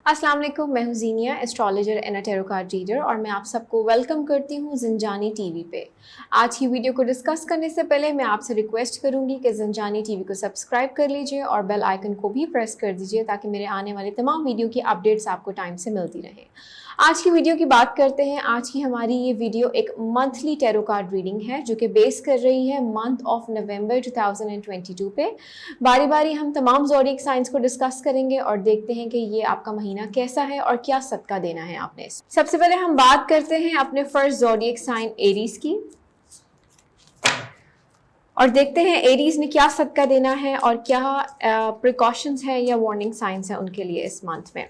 अस्सलाम वालेकुम, मैं हूँ Zeenia, astrologer and tarot card reader और मैं आप सबको वेलकम करती हूँ ज़िंजानी टीवी पे। आज की वीडियो को डिस्कस करने से पहले मैं आपसे रिक्वेस्ट करूँगी कि ज़िंजानी टीवी को सब्सक्राइब कर लीजिए और बेल आइकन को भी प्रेस कर दीजिए ताकि मेरे आने वाले तमाम वीडियो की अपडेट्स आपको टाइम से मिलती रहें। आज की वीडियो की बात करते हैं। आज की हमारी ये वीडियो एक मंथली टैरो कार्ड रीडिंग है जो कि बेस कर रही है मंथ ऑफ नवंबर 2022 पे। बारी बारी हम तमाम ज़ोडिएक साइंस को डिस्कस करेंगे और देखते हैं कि ये आपका महीना कैसा है और क्या सदका देना है आपने। सबसे पहले हम बात करते हैं अपने फर्स्ट ज़ोडिएक साइन एरीज की और देखते हैं एरीज ने क्या सदका देना है और क्या प्रिकॉशंस है या वार्निंग साइंस है उनके लिए इस मंथ में।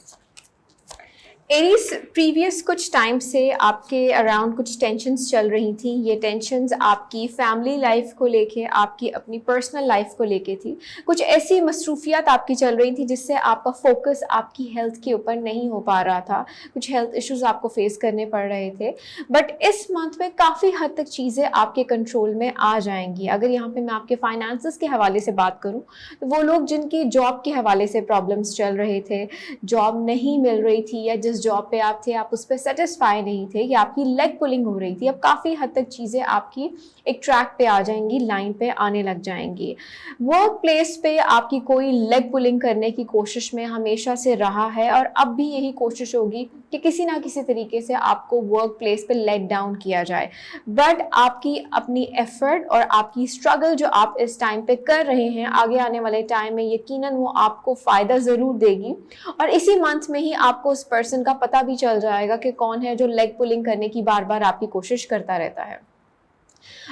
एरीज प्रीवियस कुछ टाइम से आपके अराउंड कुछ टेंशन्स चल रही थी। ये टेंशन्स आपकी फैमिली लाइफ को लेके, आपकी अपनी पर्सनल लाइफ को लेके थी। कुछ ऐसी मसरूफियात आपकी चल रही थी जिससे आपका फोकस आपकी हेल्थ के ऊपर नहीं हो पा रहा था। कुछ हेल्थ इश्यूज आपको फेस करने पड़ रहे थे, बट इस मंथ में काफ़ी हद तक चीज़ें आपके कंट्रोल में आ जाएंगी। अगर यहाँ पे मैं आपके फाइनेंसेस के हवाले से बात करूँ तो वो लोग जिनकी जॉब के हवाले से प्रॉब्लम्स चल रहे थे, जॉब नहीं मिल रही थी या जिस जॉब पे आप थे आप उस पर सेटिस्फाई नहीं थे या आपकी लेग पुलिंग हो रही थी, अब काफ़ी हद तक चीज़ें आपकी एक ट्रैक पे आ जाएंगी, लाइन पे आने लग जाएंगी। वर्क प्लेस पे आपकी कोई लेग पुलिंग करने की कोशिश में हमेशा से रहा है और अब भी यही कोशिश होगी कि किसी ना किसी तरीके से आपको वर्क प्लेस पे लेट डाउन किया जाए, बट आपकी अपनी एफर्ट और आपकी स्ट्रगल जो आप इस टाइम पे कर रहे हैं, आगे आने वाले टाइम में यकीनन वो आपको फ़ायदा ज़रूर देगी। और इसी मंथ में ही आपको उस पर्सन का पता भी चल जाएगा कि कौन है जो लेग पुलिंग करने की बार बार आपकी कोशिश करता रहता है।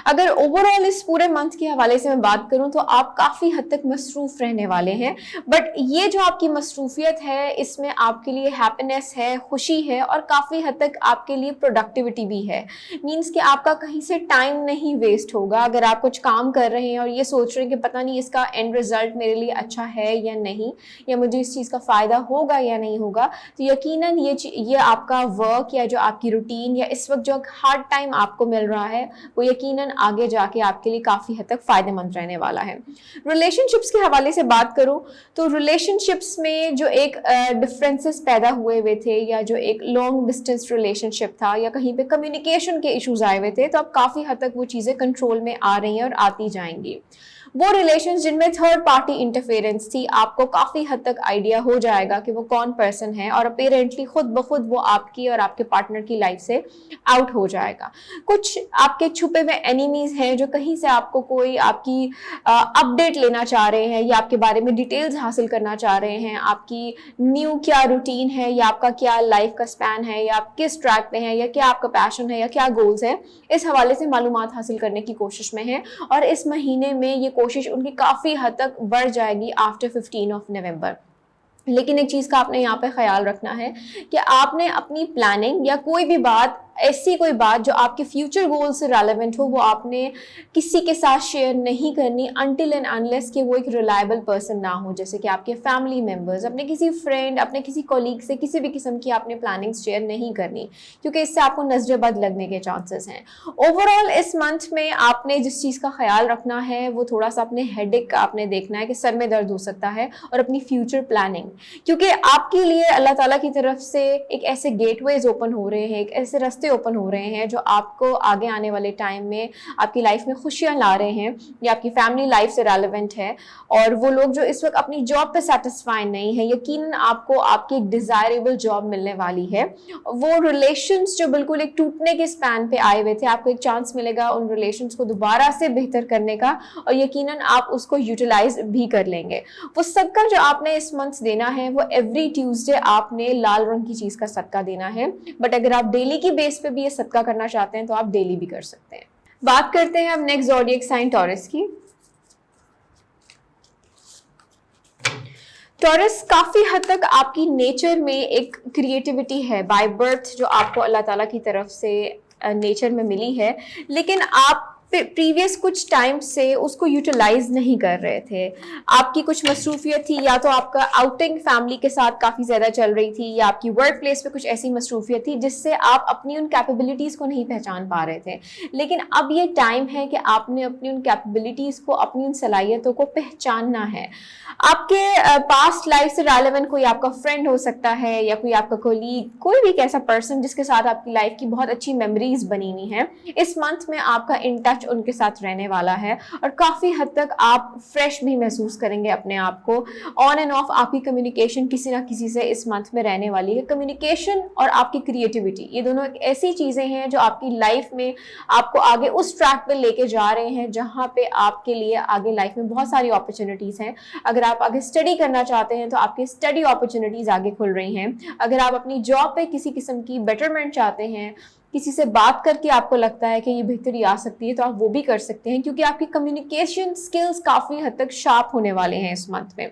अगर ओवरऑल इस पूरे मंथ के हवाले से मैं बात करूं तो आप काफ़ी हद तक मसरूफ रहने वाले हैं, बट ये जो आपकी मसरूफियत है इसमें आपके लिए हैप्पीनेस है, खुशी है और काफ़ी हद तक आपके लिए प्रोडक्टिविटी भी है। मीन्स कि आपका कहीं से टाइम नहीं वेस्ट होगा। अगर आप कुछ काम कर रहे हैं और ये सोच रहे हैं कि पता नहीं इसका एंड रिजल्ट मेरे लिए अच्छा है या नहीं, या मुझे इस चीज़ का फ़ायदा होगा या नहीं होगा, तो यकीनन ये आपका वर्क या जो आपकी रूटीन या इस वक्त जो हार्ड टाइम आपको मिल रहा है वो यकीनन आगे जाके आपके लिए काफ़ी हद तक फ़ायदेमंद रहने वाला है। रिलेशनशिप्स के हवाले से बात करूं तो रिलेशनशिप्स में जो एक डिफरेंसेस पैदा हुए थे या जो एक लॉन्ग डिस्टेंस रिलेशनशिप था या कहीं पे कम्युनिकेशन के इश्यूज आए हुए थे, तो अब काफ़ी हद तक वो चीज़ें कंट्रोल में आ रही हैं और आती जाएंगी। वो रिलेशंस जिनमें थर्ड पार्टी इंटरफेरेंस थी, आपको काफ़ी हद तक आइडिया हो जाएगा कि वो कौन पर्सन है और अपेरेंटली खुद ब खुद वो आपकी और आपके पार्टनर की लाइफ से आउट हो जाएगा। कुछ आपके छुपे हुए एनिमीज हैं जो कहीं से आपको कोई आपकी अपडेट लेना चाह रहे हैं या आपके बारे में डिटेल्स हासिल करना चाह रहे हैं, आपकी न्यू क्या रूटीन है या आपका क्या लाइफ का स्पैन है या आप किस ट्रैक पे हैं या क्या आपका पैशन है या क्या गोल्स है, इस हवाले से मालूमात हासिल करने की कोशिश में है। और इस महीने में ये कोशिश उनकी काफ़ी हद तक बढ़ जाएगी आफ्टर 15 ऑफ नवंबर। लेकिन एक चीज़ का आपने यहाँ पे ख्याल रखना है कि आपने अपनी प्लानिंग या कोई भी बात, ऐसी कोई बात जो आपके फ्यूचर गोल से रेलेवेंट हो, वो आपने किसी के साथ शेयर नहीं करनी अनटिल एंड अनलेस कि वो एक रिलायबल पर्सन ना हो, जैसे कि आपके फैमिली मेम्बर्स, अपने किसी फ्रेंड, अपने किसी कॉलीग से किसी भी किस्म की आपने प्लानिंग शेयर नहीं करनी, क्योंकि इससे आपको नजर बद लगने के चांसेस हैं। ओवरऑल इस मंथ में आपने जिस चीज़ का ख्याल रखना है वो थोड़ा सा अपने हेडेक का आपने देखना है कि सर में दर्द हो सकता है, और अपनी फ्यूचर प्लानिंग, क्योंकि आपके लिए अल्लाह ताला की तरफ से एक ऐसे गेटवेज ओपन हो रहे हैं, एक ऐसे रास्ते ओपन हो रहे हैं जो आपको आगे आने वाले टाइम में आपकी लाइफ में खुशियां ला रहे हैं या आपकी फैमिली लाइफ से रेलेवेंट है। और वो लोग जो इस वक्त अपनी जॉब पे सेटिस्फाई नहीं है, यकीनन आपको आपकी एक डिजायरेबल जॉब मिलने वाली है। वो रिलेशंस जो बिल्कुल एक टूटने के स्पैन पे आए हुए थे, आपको एक चांस मिलेगा उन रिलेशंस को दोबारा से बेहतर करने का, और यकीनन आप उसको यूटिलाइज भी कर लेंगे। वो सदका जो आपने इस मंथ देना है वो एवरी ट्यूसडे आपने लाल रंग की चीज का सदका देना है, बट अगर आप डेली की बेस पे भी ये सदका करना चाहते हैं तो आप डेली भी कर सकते हैं। बात करते हैं अब नेक्स्ट ज़ोडिएक साइन टॉरस की। टॉरस काफ़ी हद तक आपकी नेचर में एक क्रिएटिविटी है बाय बर्थ जो आपको अल्लाह ताला की तरफ से नेचर में मिली है, लेकिन आप प्रीवियस कुछ टाइम से उसको यूटिलाइज नहीं कर रहे थे, आपकी कुछ मसरूफियत थी, या तो आपका आउटिंग फैमिली के साथ काफ़ी ज़्यादा चल रही थी, या आपकी वर्क प्लेस पे कुछ ऐसी मसरूफियत थी जिससे आप अपनी उन कैपेबिलिटीज़ को नहीं पहचान पा रहे थे। लेकिन अब ये टाइम है कि आपने अपनी उन कैपेबिलिटीज़ को, अपनी उन सलाहियतों को पहचानना है। आपके पास्ट लाइफ से रेलेवेंट कोई आपका फ्रेंड हो सकता है, या कोई आपका कोलीग, कोई भी एक ऐसा पर्सन जिसके साथ आपकी लाइफ की बहुत अच्छी मेमोरीज बनी हुई हैं, इस मंथ में आपका इन टच उनके साथ रहने वाला है और काफ़ी हद तक आप फ्रेश भी महसूस करेंगे अपने आप को। ऑन एंड ऑफ आपकी कम्युनिकेशन किसी ना किसी से इस मंथ में रहने वाली है। कम्युनिकेशन और आपकी क्रिएटिविटी, ये दोनों एक ऐसी चीज़ें हैं जो आपकी लाइफ में आपको आगे उस ट्रैक पे लेके जा रहे हैं जहाँ पे आपके लिए आगे लाइफ में बहुत सारी अपॉर्चुनिटीज़ हैं। अगर आप आगे स्टडी करना चाहते हैं तो आपकी स्टडी अपॉर्चुनिटीज़ आगे खुल रही हैं। अगर आप अपनी जॉब पे किसी किस्म की बेटरमेंट चाहते हैं, किसी से बात करके आपको लगता है कि ये बेहतरी आ सकती है, तो आप वो भी कर सकते हैं, क्योंकि आपकी कम्युनिकेशन स्किल्स काफ़ी हद तक शार्प होने वाले हैं इस मंथ में।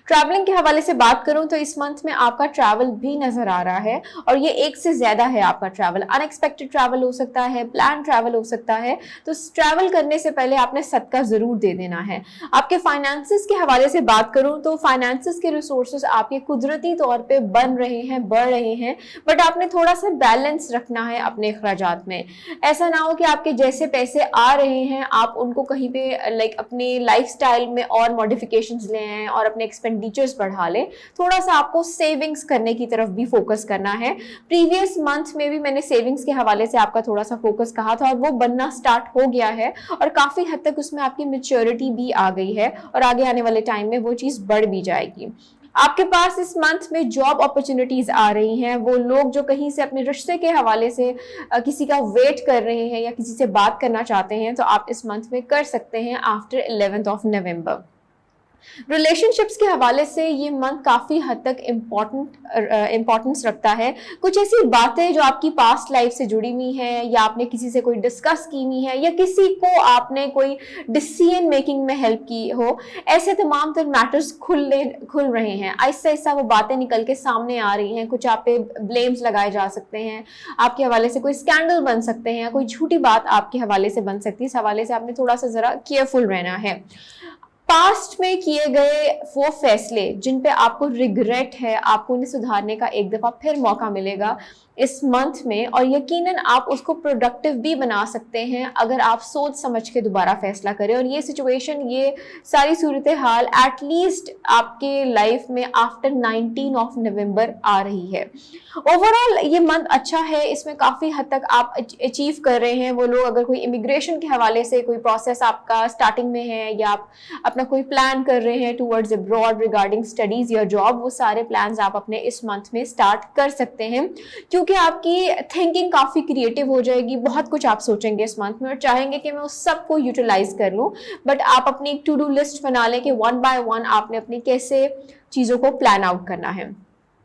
ट्रैवलिंग के हवाले से बात करूं तो इस मंथ में आपका ट्रैवल भी नजर आ रहा है, और ये एक से ज्यादा है आपका ट्रैवल। अनएक्सपेक्टेड ट्रैवल हो सकता है, प्लान ट्रैवल हो सकता है। तो ट्रैवल करने से पहले आपने सदका जरूर दे देना है। आपके फाइनेंसिस के हवाले से बात करूं तो फाइनेंसिस के रिसोर्सेज आपके कुदरती तौर पे बन रहे हैं, बढ़ रहे हैं, बट आपने थोड़ा सा बैलेंस रखना है अपने अखराजात में। ऐसा ना हो कि आपके जैसे पैसे आ रहे हैं आप उनको कहीं पे अपने लाइफस्टाइल में और मॉडिफिकेशंस ले आएं और अपने एक्सपेंडिचर्स बढ़ा लें। थोड़ा सा आपको सेविंग्स करने की तरफ भी फोकस करना है। प्रीवियस मंथ में भी मैंने सेविंग्स के हवाले से आपका थोड़ा सा फोकस कहा था, और वो बनना स्टार्ट हो गया है, और काफी हद तक उसमें आपकी मैच्योरिटी भी आ गई है, और आगे आने वाले टाइम में वो चीज बढ़ भी जाएगी। आपके पास इस मंथ में जॉब अपॉर्चुनिटीज आ रही हैं। वो लोग जो कहीं से अपने रिश्ते के हवाले से किसी का वेट कर रहे हैं या किसी से बात करना चाहते हैं, तो आप इस मंथ में कर सकते हैं आफ्टर 11 नवंबर। रिलेशनशिप्स के हवाले से ये मंथ काफ़ी हद तक इम्पोर्टेंस रखता है। कुछ ऐसी बातें जो आपकी पास्ट लाइफ से जुड़ी हुई हैं, या आपने किसी से कोई डिस्कस की हुई है, या किसी को आपने कोई डिसीजन मेकिंग में हेल्प की हो, ऐसे तमाम तर मैटर्स खुल रहे हैं। आहिस्ता आहिस्ता वो बातें निकल के सामने आ रही हैं। कुछ आप पे ब्लेम्स लगाए जा सकते हैं, आपके हवाले से कोई स्कैंडल बन सकते हैं, कोई झूठी बात आपके हवाले से बन सकती है। इस हवाले से आपने थोड़ा सा ज़रा केयरफुल रहना है। पास्ट में किए गए वो फैसले जिन पे आपको रिग्रेट है, आपको उन्हें सुधारने का एक दफ़ा फिर मौका मिलेगा इस मंथ में, और यकीनन आप उसको प्रोडक्टिव भी बना सकते हैं अगर आप सोच समझ के दोबारा फैसला करें। और ये सिचुएशन, ये सारी सूरत हाल एटलीस्ट आपके लाइफ में आफ्टर 19 नवंबर आ रही है। ओवरऑल ये मंथ अच्छा है, इसमें काफ़ी हद तक आप अचीव कर रहे हैं। वो लोग अगर कोई इमिग्रेशन के हवाले से कोई प्रोसेस आपका स्टार्टिंग में है, या आप अपना कोई प्लान कर रहे हैं टूवर्ड्स अब्रॉड रिगार्डिंग स्टडीज़ या जॉब, वो सारे प्लान्स आप अपने इस मंथ में स्टार्ट कर सकते हैं, क्योंकि आपकी थिंकिंग काफ़ी क्रिएटिव हो जाएगी। बहुत कुछ आप सोचेंगे इस मंथ में और चाहेंगे कि मैं उस सब को यूटिलाइज कर लूँ। बट आप अपनी एक टू डू लिस्ट बना लें कि 1 बाय 1 आपने अपनी कैसे चीज़ों को प्लान आउट करना है।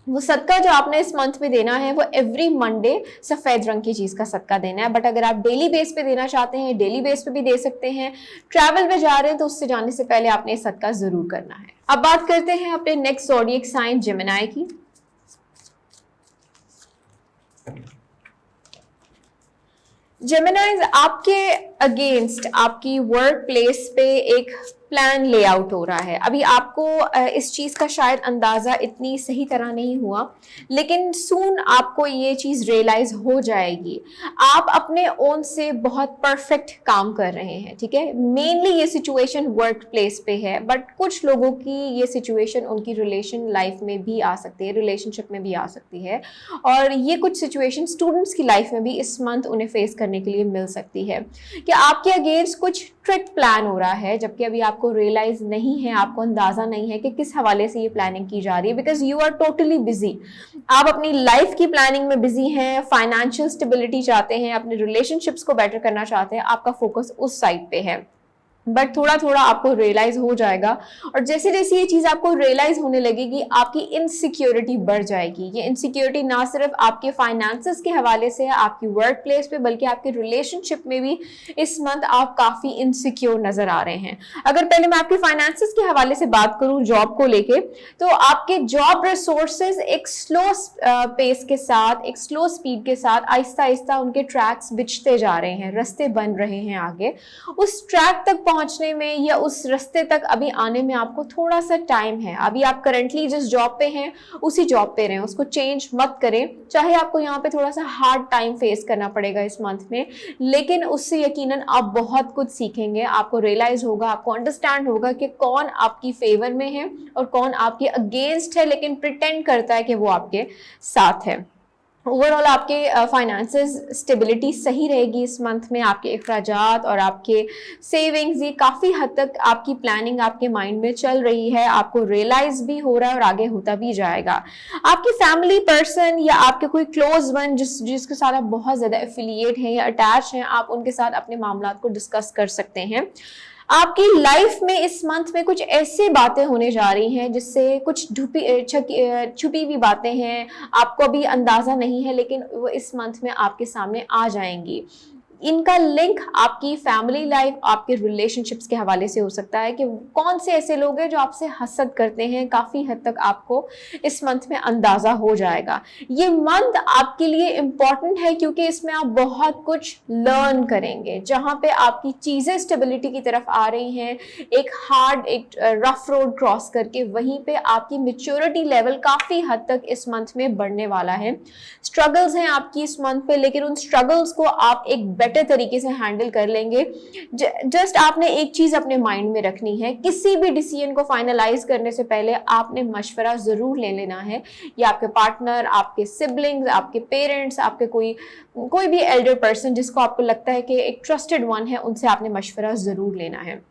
वो सदका जो आपने इस मंथ में देना है वो एवरी मंडे सफ़ेद रंग की चीज़ का सदका देना है। बट अगर आप डेली बेस पे देना चाहते हैं, डेली बेस पे भी दे सकते हैं। ट्रैवल पे जा रहे हैं तो उससे जाने से पहले आपने सदका ज़रूर करना है। अब बात करते हैं अपने नेक्स्ट ज़ोडिएक साइन जेमिनी की। जेमिनीज, आपके अगेंस्ट आपकी वर्क प्लेस पे एक प्लान लेआउट हो रहा है। अभी आपको इस चीज़ का शायद अंदाज़ा इतनी सही तरह नहीं हुआ, लेकिन सून आपको ये चीज़ रियलाइज़ हो जाएगी। आप अपने ओन से बहुत परफेक्ट काम कर रहे हैं, ठीक है। मेनली ये सिचुएशन वर्क प्लेस पे है, बट कुछ लोगों की ये सिचुएशन उनकी रिलेशन लाइफ में भी आ सकती है, रिलेशनशिप में भी आ सकती है, और ये कुछ सिचुएशन स्टूडेंट्स की लाइफ में भी इस मंथ उन्हें फेस करने के लिए मिल सकती है कि आपके अगेंस्ट कुछ ट्रिक प्लान हो रहा है, जबकि अभी आपको रियलाइज नहीं है, आपको अंदाजा नहीं है कि किस हवाले से ये प्लानिंग की जा रही है, because you are totally busy. आप अपनी लाइफ की प्लानिंग में बिजी हैं, फाइनेंशियल स्टेबिलिटी चाहते हैं, अपने रिलेशनशिप्स को बेटर करना चाहते हैं, आपका फोकस उस साइड पे है। बट थोड़ा थोड़ा आपको रियलाइज हो जाएगा, और जैसे जैसे ये चीज आपको रियलाइज होने लगेगी आपकी इनसिक्योरिटी बढ़ जाएगी। ये इनसिक्योरिटी ना सिर्फ आपके फाइनेंसेस के हवाले से है, आपकी वर्क प्लेस पे, बल्कि आपके रिलेशनशिप में भी इस मंथ आप काफी इनसिक्योर नजर आ रहे हैं। अगर पहले मैं आपके फाइनेंसेस के हवाले से बात करूं जॉब को लेके, तो आपके जॉब रिसोर्सेज एक स्लो पेस के साथ, एक स्लो स्पीड के साथ आहिस्ता आहिस्ता उनके ट्रैक्स बिछते जा रहे हैं, रास्ते बन रहे हैं आगे। उस ट्रैक तक पहुंचने में या उस रास्ते तक अभी आने में आपको थोड़ा सा टाइम है। अभी आप करंटली जिस जॉब पे हैं उसी जॉब पे रहें, उसको चेंज मत करें, चाहे आपको यहाँ पे थोड़ा सा हार्ड टाइम फेस करना पड़ेगा इस मंथ में, लेकिन उससे यकीनन आप बहुत कुछ सीखेंगे। आपको रियलाइज होगा, आपको अंडरस्टैंड होगा कि कौन आपकी फेवर में है और कौन आपके अगेंस्ट है लेकिन प्रिटेंड करता है कि वो आपके साथ है। ओवरऑल आपके फाइनेंसेस स्टेबिलिटी सही रहेगी इस मंथ में। आपके अखराजात और आपके सेविंग्स, ये काफ़ी हद तक आपकी प्लानिंग आपके माइंड में चल रही है, आपको रियलाइज भी हो रहा है और आगे होता भी जाएगा। आपकी फैमिली पर्सन या आपके कोई क्लोज वन जिसके साथ आप बहुत ज़्यादा एफिलिएट हैं या अटैच हैं, आप उनके साथ अपने मामलात को डिस्कस कर सकते हैं। आपकी लाइफ में इस मंथ में कुछ ऐसी बातें होने जा रही हैं जिससे कुछ छुपी हुई बातें हैं, आपको अभी अंदाजा नहीं है, लेकिन वो इस मंथ में आपके सामने आ जाएंगी। इनका लिंक आपकी फैमिली लाइफ, आपके रिलेशनशिप्स के हवाले से हो सकता है कि कौन से ऐसे लोग हैं जो आपसे हसद करते हैं। काफ़ी हद तक आपको इस मंथ में अंदाज़ा हो जाएगा। ये मंथ आपके लिए इम्पॉर्टेंट है क्योंकि इसमें आप बहुत कुछ लर्न करेंगे। जहाँ पे आपकी चीज़ें स्टेबिलिटी की तरफ आ रही हैं, एक रफ रोड क्रॉस करके, वहीं पे आपकी मेच्योरिटी लेवल काफ़ी हद तक इस मंथ में बढ़ने वाला है। स्ट्रगल्स हैं आपकी इस मंथ पे, लेकिन उन स्ट्रगल्स को आप एक बेटर तरीके से हैंडल कर लेंगे। जस्ट आपने एक चीज अपने माइंड में रखनी है, किसी भी डिसीजन को फाइनलाइज करने से पहले आपने मशवरा जरूर ले लेना है। या आपके पार्टनर, आपके सिबलिंग्स, आपके पेरेंट्स, आपके कोई भी एल्डर पर्सन जिसको आपको लगता है कि एक ट्रस्टेड वन है, उनसे आपने मशवरा जरूर लेना है।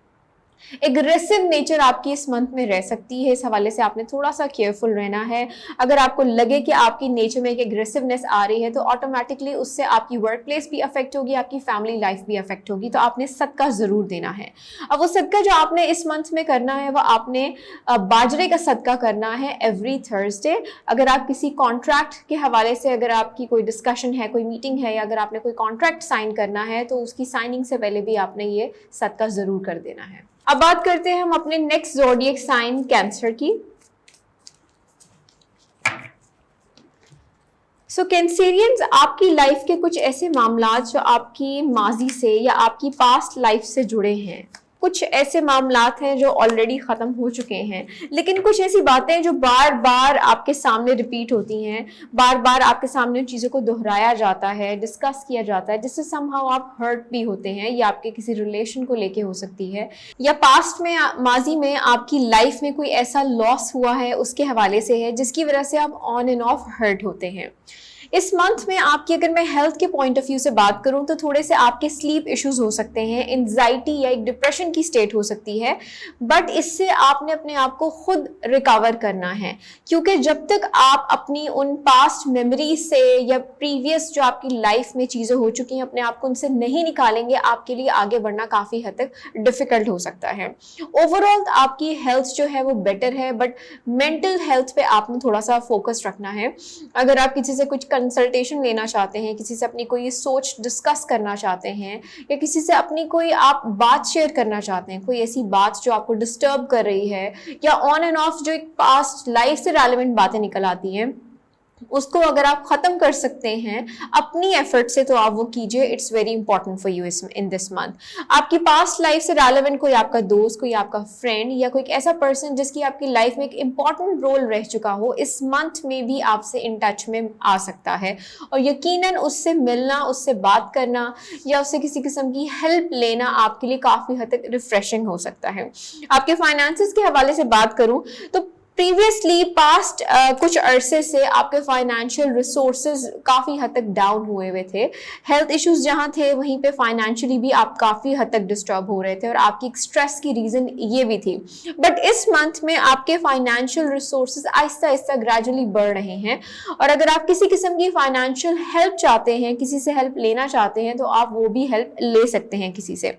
एग्रेसिव नेचर आपकी इस मंथ में रह सकती है, इस हवाले से आपने थोड़ा सा केयरफुल रहना है। अगर आपको लगे कि आपकी नेचर में एक एग्रेसिवनेस आ रही है तो ऑटोमेटिकली उससे आपकी वर्क प्लेस भी अफेक्ट होगी, आपकी फैमिली लाइफ भी अफेक्ट होगी, तो आपने सदका ज़रूर देना है। अब वो सदका जो आपने इस मंथ में करना है वो आपने बाजरे का सदका करना है एवरी थर्सडे। अगर आप किसी कॉन्ट्रैक्ट के हवाले से, अगर आपकी कोई डिस्कशन है, कोई मीटिंग है, या अगर आपने कोई कॉन्ट्रैक्ट साइन करना है तो उसकी साइनिंग से पहले भी आपने ये सदका ज़रूर कर देना है। अब बात करते हैं हम अपने नेक्स्ट ज़ोडिएक साइन कैंसर की। सो कैंसेरियंस, आपकी लाइफ के कुछ ऐसे मामलात जो आपकी माजी से या आपकी पास्ट लाइफ से जुड़े हैं, कुछ ऐसे मामलात हैं जो ऑलरेडी ख़त्म हो चुके हैं, लेकिन कुछ ऐसी बातें जो बार बार आपके सामने रिपीट होती हैं, बार बार आपके सामने उन चीज़ों को दोहराया जाता है, डिस्कस किया जाता है, जिससे समहाउ आप हर्ट भी होते हैं। या आपके किसी रिलेशन को लेके हो सकती है, या पास्ट में, माजी में आपकी लाइफ में कोई ऐसा लॉस हुआ है उसके हवाले से है जिसकी वजह से आप ऑन एंड ऑफ हर्ट होते हैं। इस मंथ में आपकी, अगर मैं हेल्थ के पॉइंट ऑफ व्यू से बात करूं तो थोड़े से आपके स्लीप इश्यूज हो सकते हैं, एंजाइटी या एक डिप्रेशन की स्टेट हो सकती है, बट इससे आपने अपने आप को खुद रिकवर करना है। क्योंकि जब तक आप अपनी उन पास्ट मेमोरीज से या प्रीवियस जो आपकी लाइफ में चीज़ें हो चुकी हैं, अपने आप को उनसे नहीं निकालेंगे, आपके लिए आगे बढ़ना काफ़ी हद तक डिफिकल्ट हो सकता है। ओवरऑल आपकी हेल्थ जो है वो बेटर है, बट मेंटल हेल्थ पे आपने थोड़ा सा फोकस रखना है। अगर आप किसी से कुछ कंसल्टेशन लेना चाहते हैं, किसी से अपनी कोई सोच डिस्कस करना चाहते हैं, या किसी से अपनी कोई आप बात शेयर करना चाहते हैं, कोई ऐसी बात जो आपको डिस्टर्ब कर रही है, या ऑन एंड ऑफ जो एक पास्ट लाइफ से रेलेवेंट बातें निकल आती हैं, उसको अगर आप ख़त्म कर सकते हैं अपनी एफर्ट से तो आप वो कीजिए। It's very important for you in this month. आपकी पास्ट लाइफ से रेलेवेंट कोई आपका दोस्त, कोई आपका फ्रेंड, या कोई ऐसा पर्सन जिसकी आपकी लाइफ में एक इंपॉर्टेंट रोल रह चुका हो, इस मंथ में भी आपसे इन टच में आ सकता है, और यकीनन उससे मिलना, उससे बात करना या उससे किसी किस्म की हेल्प लेना आपके लिए काफ़ी हद तक रिफ्रेशिंग हो सकता है। आपके फाइनेंसेस के हवाले से बात करूँ तो प्रीवियसली पास्ट कुछ अरसे से आपके फाइनेंशियल रिसोर्सेज काफ़ी हद तक डाउन हुए हुए थे। हेल्थ इश्यूज जहाँ थे वहीं पे फाइनेंशियली भी आप काफ़ी हद तक डिस्टर्ब हो रहे थे, और आपकी स्ट्रेस की रीज़न ये भी थी। बट इस मंथ में आपके financial resources Aahista Aahista gradually बढ़ रहे हैं, और अगर आप किसी किस्म की फाइनेंशियल हेल्प चाहते हैं, किसी से हेल्प लेना चाहते हैं, तो आप वो भी हेल्प ले सकते हैं किसी से।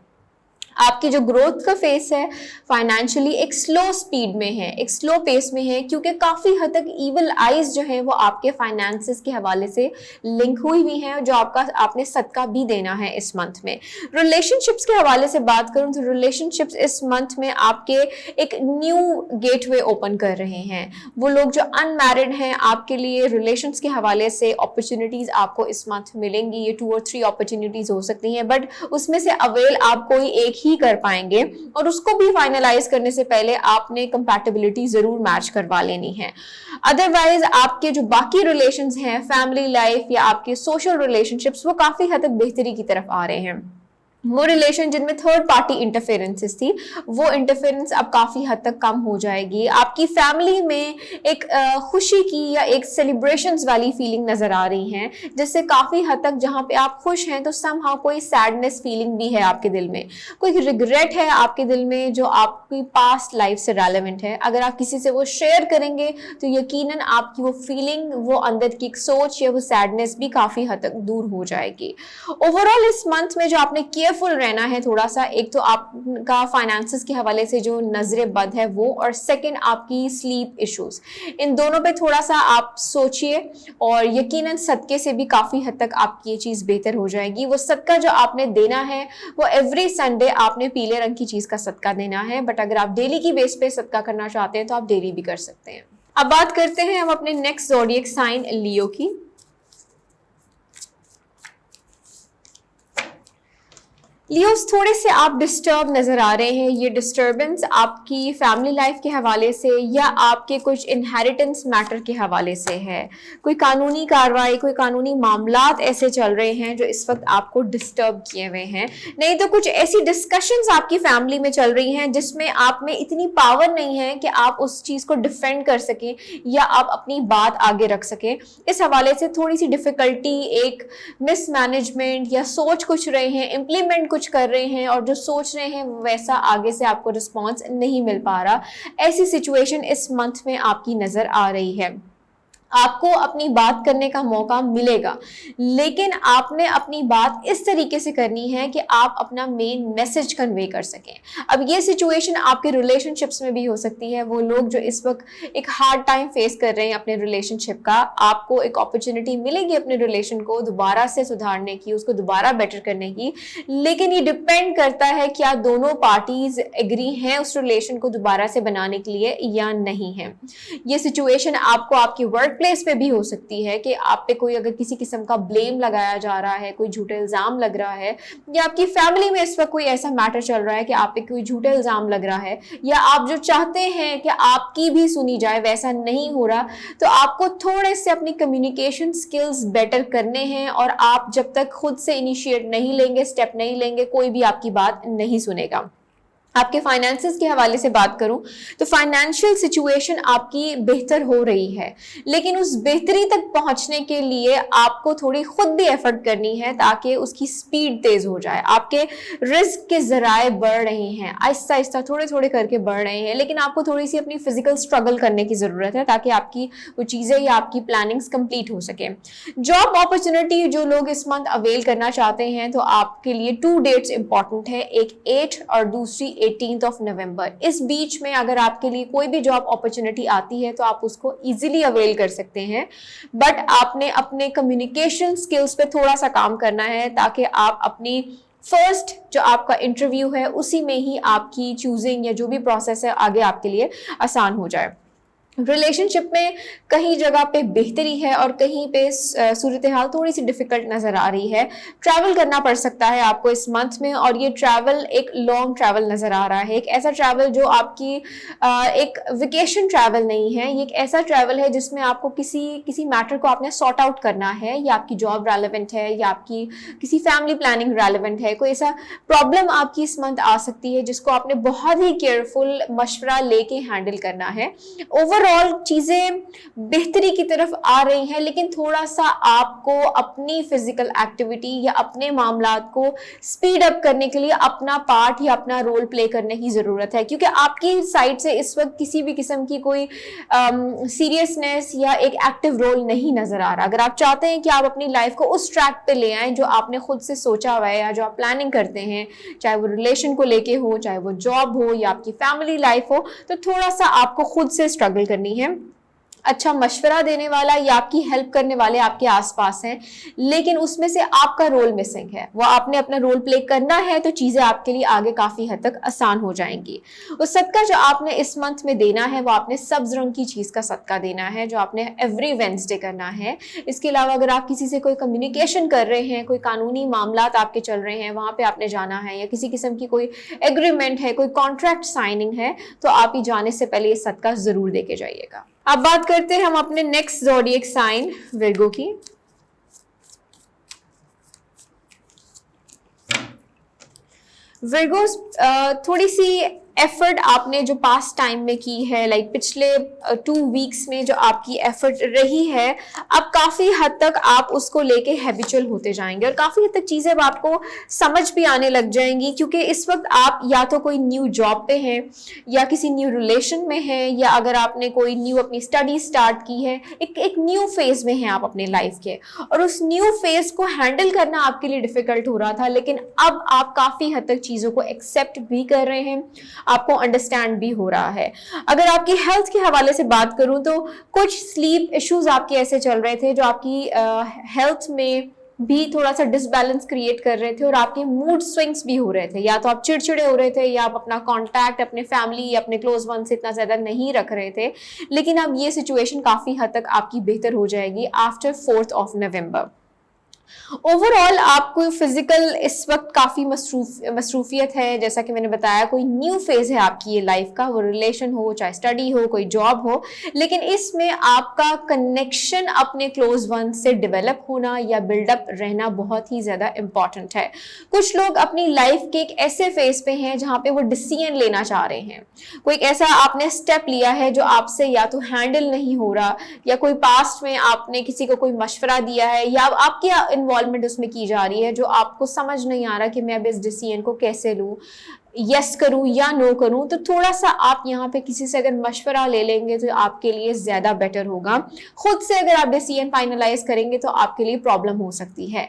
आपकी जो ग्रोथ का फेस है फाइनेंशियली एक स्लो स्पीड में है, एक स्लो पेस में है, क्योंकि काफी हद तक इवल आइज जो है वो आपके फाइनेंसेस के हवाले से लिंक हुई हैं, जो आपने सदका भी देना है इस मंथ में। रिलेशनशिप्स के हवाले से बात करूं तो रिलेशनशिप्स इस मंथ में आपके एक न्यू गेटवे ओपन कर रहे हैं। वो लोग जो अनमैरिड हैं, आपके लिए रिलेशंस के हवाले से अपॉर्चुनिटीज आपको इस मंथ मिलेंगी। ये 2 और 3 अपॉर्चुनिटीज हो सकती हैं, बट उसमें से अवेल आप कोई एक ही कर पाएंगे, और उसको भी फाइनलाइज करने से पहले आपने कंपैटिबिलिटी जरूर मैच करवा लेनी है। अदरवाइज आपके जो बाकी रिलेशंस हैं, फैमिली लाइफ या आपके सोशल रिलेशनशिप्स, वो काफी हद तक बेहतरी की तरफ आ रहे हैं। वो रिलेशन जिनमें थर्ड पार्टी इंटरफेरेंसेस थी, वो इंटरफेरेंस अब काफी हद तक कम हो जाएगी। आपकी फैमिली में एक खुशी की या एक सेलिब्रेशंस वाली फीलिंग नजर आ रही है, जिससे काफी हद तक जहां पे आप खुश हैं तो समहाउ कोई सैडनेस फीलिंग भी है आपके दिल में, कोई रिग्रेट है आपके दिल में जो आपकी पास्ट लाइफ से रेलेवेंट है। अगर आप किसी से वो शेयर करेंगे तो यकीनन आपकी वो फीलिंग, वो अंदर की एक सोच या वो सैडनेस भी काफी हद तक दूर हो जाएगी। ओवरऑल इस मंथ में जो आपने केयरफुल रहना है थोड़ा सा, एक तो आपका फाइनेंसेस के हवाले से जो नजरे बद है वो, और सेकंड आपकी स्लीप इश्यूज, इन दोनों पे थोड़ा सा आप सोचिए, और यकीनन सदके से भी काफी हद तक आपकी ये चीज बेहतर हो जाएगी। वो सदका जो आपने देना है वो एवरी संडे आपने पीले रंग की चीज का सदका देना है, बट अगर आप डेली की बेस पे सदका करना चाहते हैं तो आप डेली भी कर सकते हैं। अब बात करते हैं हम अपने नेक्स्ट ज़ोडिएक साइन लियो की। लियोस, थोड़े से आप डिस्टर्ब नजर आ रहे हैं। ये डिस्टर्बेंस आपकी फैमिली लाइफ के हवाले से या आपके कुछ इनहेरिटेंस मैटर के हवाले से है। कोई कानूनी कार्रवाई, कोई कानूनी मामलात ऐसे चल रहे हैं जो इस वक्त आपको डिस्टर्ब किए हुए हैं, नहीं तो कुछ ऐसी डिस्कशंस आपकी फैमिली में चल रही हैं जिसमें आप में इतनी पावर नहीं है कि आप उस चीज को डिफेंड कर सकें या आप अपनी बात आगे रख सकें। इस हवाले से थोड़ी सी डिफिकल्टी, एक मिसमैनेजमेंट या सोच कुछ रहे हैं, इम्प्लीमेंट कुछ कर रहे हैं, और जो सोच रहे हैं वैसा आगे से आपको रिस्पॉन्स नहीं मिल पा रहा। ऐसी सिचुएशन इस मंथ में आपकी नजर आ रही है। आपको अपनी बात करने का मौका मिलेगा, लेकिन आपने अपनी बात इस तरीके से करनी है कि आप अपना मेन मैसेज कन्वे कर सकें। अब ये सिचुएशन आपके रिलेशनशिप्स में भी हो सकती है। वो लोग जो इस वक्त एक हार्ड टाइम फेस कर रहे हैं अपने रिलेशनशिप का, आपको एक अपॉर्चुनिटी मिलेगी अपने रिलेशन को दोबारा से सुधारने की, उसको दोबारा बेटर करने की, लेकिन ये डिपेंड करता है क्या दोनों पार्टीज एग्री हैं उस रिलेशन को दोबारा से बनाने के लिए या नहीं है। ये सिचुएशन आपको आपके वर्क प्लेस पे भी हो सकती है कि आप पे कोई अगर किसी किस्म का ब्लेम लगाया जा रहा है, कोई झूठे इल्जाम लग रहा है, या आपकी फैमिली में इस वक्त कोई ऐसा मैटर चल रहा है कि आप पे कोई झूठे इल्जाम लग रहा है, या आप जो चाहते हैं कि आपकी भी सुनी जाए वैसा नहीं हो रहा, तो आपको थोड़े से अपनी कम्युनिकेशन स्किल्स बेटर करने हैं। और आप जब तक खुद से इनिशिएट नहीं लेंगे, स्टेप नहीं लेंगे, कोई भी आपकी बात नहीं सुनेगा। आपके फाइनेंसेस के हवाले से बात करूं तो फाइनेंशियल सिचुएशन आपकी बेहतर हो रही है, लेकिन उस बेहतरी तक पहुंचने के लिए आपको थोड़ी खुद भी एफर्ट करनी है ताकि उसकी स्पीड तेज हो जाए। आपके रिस्क के जराए बढ़ रहे हैं, आहिस्ता आहिस्ता थोड़े थोड़े करके बढ़ रहे हैं, लेकिन आपको थोड़ी सी अपनी फिजिकल स्ट्रगल करने की जरूरत है ताकि आपकी वो चीजें या आपकी प्लानिंग्स कंप्लीट हो सके। जॉब अपॉर्चुनिटी जो लोग इस मंथ अवेल करना चाहते हैं तो आपके लिए 2 डेट्स इंपॉर्टेंट है, एक 8 और दूसरी 18th ऑफ नवंबर। इस बीच में अगर आपके लिए कोई भी जॉब अपॉर्चुनिटी आती है तो आप उसको इजीली अवेल कर सकते हैं, बट आपने अपने कम्युनिकेशन स्किल्स पे थोड़ा सा काम करना है ताकि आप अपनी फर्स्ट जो आपका इंटरव्यू है उसी में ही आपकी चूजिंग या जो भी प्रोसेस है आगे आपके लिए आसान हो जाए। रिलेशनशिप में कहीं जगह पे बेहतरी है और कहीं पे सूरत हाल थोड़ी सी डिफिकल्ट नजर आ रही है। ट्रैवल करना पड़ सकता है आपको इस मंथ में, और ये ट्रैवल एक लॉन्ग ट्रैवल नजर आ रहा है, एक ऐसा ट्रैवल जो आपकी एक वेकेशन ट्रैवल नहीं है। ये एक ऐसा ट्रैवल है जिसमें आपको किसी मैटर को आपने सॉर्ट आउट करना है, या आपकी जॉब रेलेवेंट है या आपकी किसी फैमिली प्लानिंग रेलेवेंट है। कोई ऐसा प्रॉब्लम आपकी इस मंथ आ सकती है जिसको आपने बहुत ही केयरफुल मशवरा लेके हैंडल करना है। ओवरऑल ओवरऑल चीजें बेहतरी की तरफ आ रही हैं, लेकिन थोड़ा सा आपको अपनी फिजिकल एक्टिविटी या अपने मामलात को स्पीड अप करने के लिए अपना पार्ट या अपना रोल प्ले करने की जरूरत है, क्योंकि आपकी साइड से इस वक्त किसी भी किस्म की कोई सीरियसनेस या एक एक्टिव रोल नहीं नजर आ रहा। अगर आप चाहते हैं कि आप अपनी लाइफ को उस ट्रैक पे ले आए जो आपने खुद से सोचा हुआ है या जो आप प्लानिंग करते हैं, चाहे वो रिलेशन को लेके हो, चाहे वो जॉब हो या आपकी फैमिली लाइफ हो, तो थोड़ा सा आपको खुद से स्ट्रगल करनी है। अच्छा मशवरा देने वाला या आपकी हेल्प करने वाले आपके आसपास हैं, लेकिन उसमें से आपका रोल मिसिंग है, वो आपने अपना रोल प्ले करना है, तो चीजें आपके लिए आगे काफी हद तक आसान हो जाएंगी। वो सदका जो आपने इस मंथ में देना है, वो आपने सब्ज रंग की चीज का सदका देना है, जो आपने एवरी वेडनेसडे करना है। इसके अलावा अगर आप किसी से कोई कम्युनिकेशन कर रहे हैं, कोई कानूनी मामलात आपके चल रहे हैं, वहां पे आपने जाना है, या किसी किस्म की कोई एग्रीमेंट है, कोई कॉन्ट्रैक्ट साइनिंग है, तो आप ही जाने से पहले ये सदका जरूर देके जाइएगा। अब बात करते हैं हम अपने नेक्स्ट ज़ोडिएक साइन विर्गो की। विर्गोस थोड़ी सी एफर्ट आपने जो पास्ट टाइम में की है, लाइक पिछले 2 वीक्स में जो आपकी एफर्ट रही है, अब काफी हद तक आप उसको लेके हैबिचुअल होते जाएंगे और काफी हद तक चीजें अब आपको समझ भी आने लग जाएंगी, क्योंकि इस वक्त आप या तो कोई न्यू जॉब पे हैं या किसी न्यू रिलेशन में हैं, या अगर आपने कोई न्यू अपनी स्टडी स्टार्ट की है, एक न्यू फेज में हैं आप अपने लाइफ के, और उस न्यू फेज को हैंडल करना आपके लिए डिफिकल्ट हो रहा था, लेकिन अब आप काफी हद तक चीजों को एक्सेप्ट भी कर रहे हैं, आपको अंडरस्टैंड भी हो रहा है। अगर आपकी हेल्थ के हवाले से बात करूं तो कुछ स्लीप इश्यूज आपके ऐसे चल रहे थे जो आपकी हेल्थ में भी थोड़ा सा डिसबैलेंस क्रिएट कर रहे थे और आपके मूड स्विंग्स भी हो रहे थे, या तो आप चिड़चिड़े हो रहे थे या आप अपना कांटेक्ट अपने फैमिली या अपने क्लोज वन से इतना ज्यादा नहीं रख रहे थे, लेकिन अब ये सिचुएशन काफी हद तक आपकी बेहतर हो जाएगी आफ्टर 4 नवंबर। ओवरऑल आपको फिजिकल इस वक्त काफी मसरूफियत है, जैसा कि मैंने बताया कोई न्यू फेज है आपकी ये लाइफ का, वो रिलेशन हो, चाहे स्टडी हो, कोई जॉब हो, लेकिन इसमें आपका कनेक्शन अपने क्लोज वन से डेवलप होना या बिल्डअप रहना बहुत ही ज्यादा इंपॉर्टेंट है। कुछ लोग अपनी लाइफ के एक ऐसे फेज पे हैं जहां पे वो डिसीजन लेना चाह रहे हैं, कोई ऐसा आपने स्टेप लिया है जो आपसे या तो हैंडल नहीं हो रहा, या कोई पास्ट में आपने किसी को कोई मशवरा दिया है या आपकी इन्वॉल्वमेंट उसमें की जा रही है जो आपको समझ नहीं आ रहा कि मैं अब इस डिसीजन को कैसे लूं, यस करूं या नो करूं, तो थोड़ा सा आप यहाँ पे किसी से अगर मशवरा ले लेंगे तो आपके लिए ज्यादा बेटर होगा। खुद से अगर आप डिसीजन फाइनलाइज करेंगे तो आपके लिए प्रॉब्लम हो सकती है।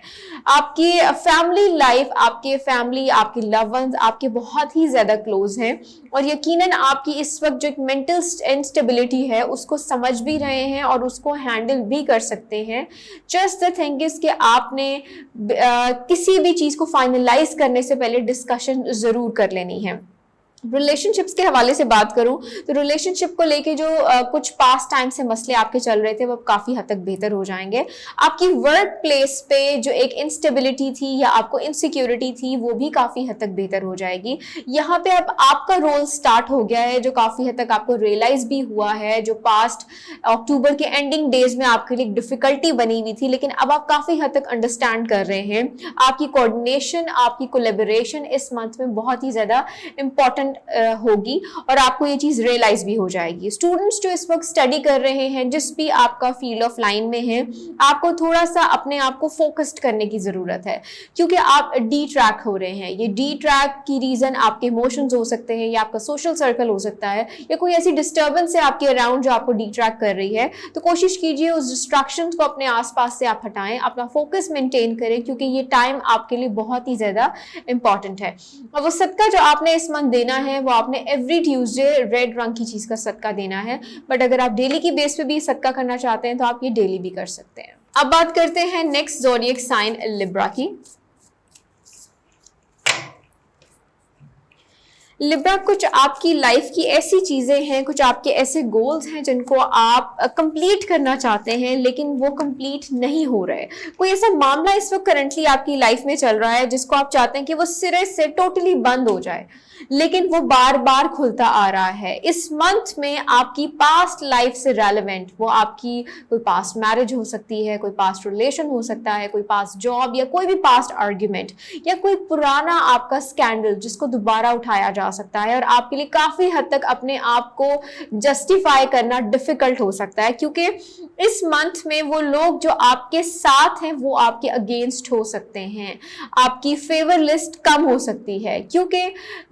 आपकी फैमिली लाइफ, आपके फैमिली, आपके लव वंस आपके बहुत ही ज्यादा क्लोज हैं और यकीनन आपकी इस वक्त जो एक मेंटल इंस्टेबिलिटी है उसको समझ भी रहे हैं और उसको हैंडल भी कर सकते हैं। जस्ट द थिंग इज कि आपने किसी भी चीज को फाइनलाइज करने से पहले डिस्कशन जरूर कर लेनी है। रिलेशनशिप्स के हवाले से बात करूं तो रिलेशनशिप को लेके जो कुछ पास्ट टाइम से मसले आपके चल रहे थे वो काफी हद तक बेहतर हो जाएंगे। आपकी वर्क प्लेस पे जो एक इंस्टेबिलिटी थी या आपको इनसिक्योरिटी थी वो भी काफी हद तक बेहतर हो जाएगी। यहाँ पे अब आपका रोल स्टार्ट हो गया है जो काफी हद तक आपको रियलाइज भी हुआ है, जो पास्ट अक्टूबर के एंडिंग डेज में आपके लिए डिफिकल्टी बनी हुई थी, लेकिन अब आप काफी हद तक अंडरस्टैंड कर रहे हैं। आपकी कोऑर्डिनेशन, आपकी कोलैबोरेशन इस मंथ में बहुत ही ज्यादा इंपॉर्टेंट होगी और आपको ये चीज रियलाइज भी हो जाएगी। स्टूडेंट्स जो इस वक्त स्टडी कर रहे हैं, जिस भी आपका फील्ड ऑफ लाइन में है, आपको थोड़ा सा अपने आप को फोकस्ड करने की जरूरत है क्योंकि आप डी ट्रैक हो रहे हैं। ये डी ट्रैक की रीजन आपके इमोशंस हो सकते हैं या आपका सोशल सर्कल हो सकता है या कोई ऐसी डिस्टर्बेंस है आपके अराउंड जो आपको डी ट्रैक कर रही है। तो कोशिश कीजिए उस डिस्ट्रैक्शंस को अपने आसपास से आप हटाएं, अपना फोकस मेंटेन करें क्योंकि ये टाइम आपके लिए बहुत ही ज्यादा इंपॉर्टेंट है। और वो सदका जो आपने इस मंथ देना है वो आपने एवरी ट्यूसडे रेड रंग की चीज का सदका देना है, बट अगर आप डेली की बेस पे भी सदका करना चाहते हैं तो आप ये डेली भी कर सकते हैं। अब बात करते हैं नेक्स्ट ज़ोडिएक साइन लिब्रा की। लिब्रा, कुछ आपकी लाइफ की ऐसी चीजें हैं, कुछ आपके ऐसे गोल्स हैं जिनको आप कंप्लीट करना चाहते हैं लेकिन वो कंप्लीट नहीं हो रहे। कोई ऐसा मामला इस वक्त करंटली आपकी लाइफ में चल रहा है जिसको आप चाहते हैं कि वो सिरे से टोटली बंद हो जाए, लेकिन वो बार बार खुलता आ रहा है। इस मंथ में आपकी पास्ट लाइफ से रेलेवेंट, वो आपकी कोई पास्ट मैरिज हो सकती है, कोई पास्ट रिलेशन हो सकता है, कोई पास्ट जॉब या कोई भी पास्ट आर्ग्यूमेंट या कोई पुराना आपका स्कैंडल जिसको दोबारा उठाया जा सकता है और आपके लिए काफी हद तक अपने आप को जस्टिफाई करना डिफिकल्ट हो सकता है, क्योंकि इस मंथ में वो लोग जो आपके साथ हैं वो आपके अगेंस्ट हो सकते हैं, आपकी फेवर लिस्ट कम हो सकती है, क्योंकि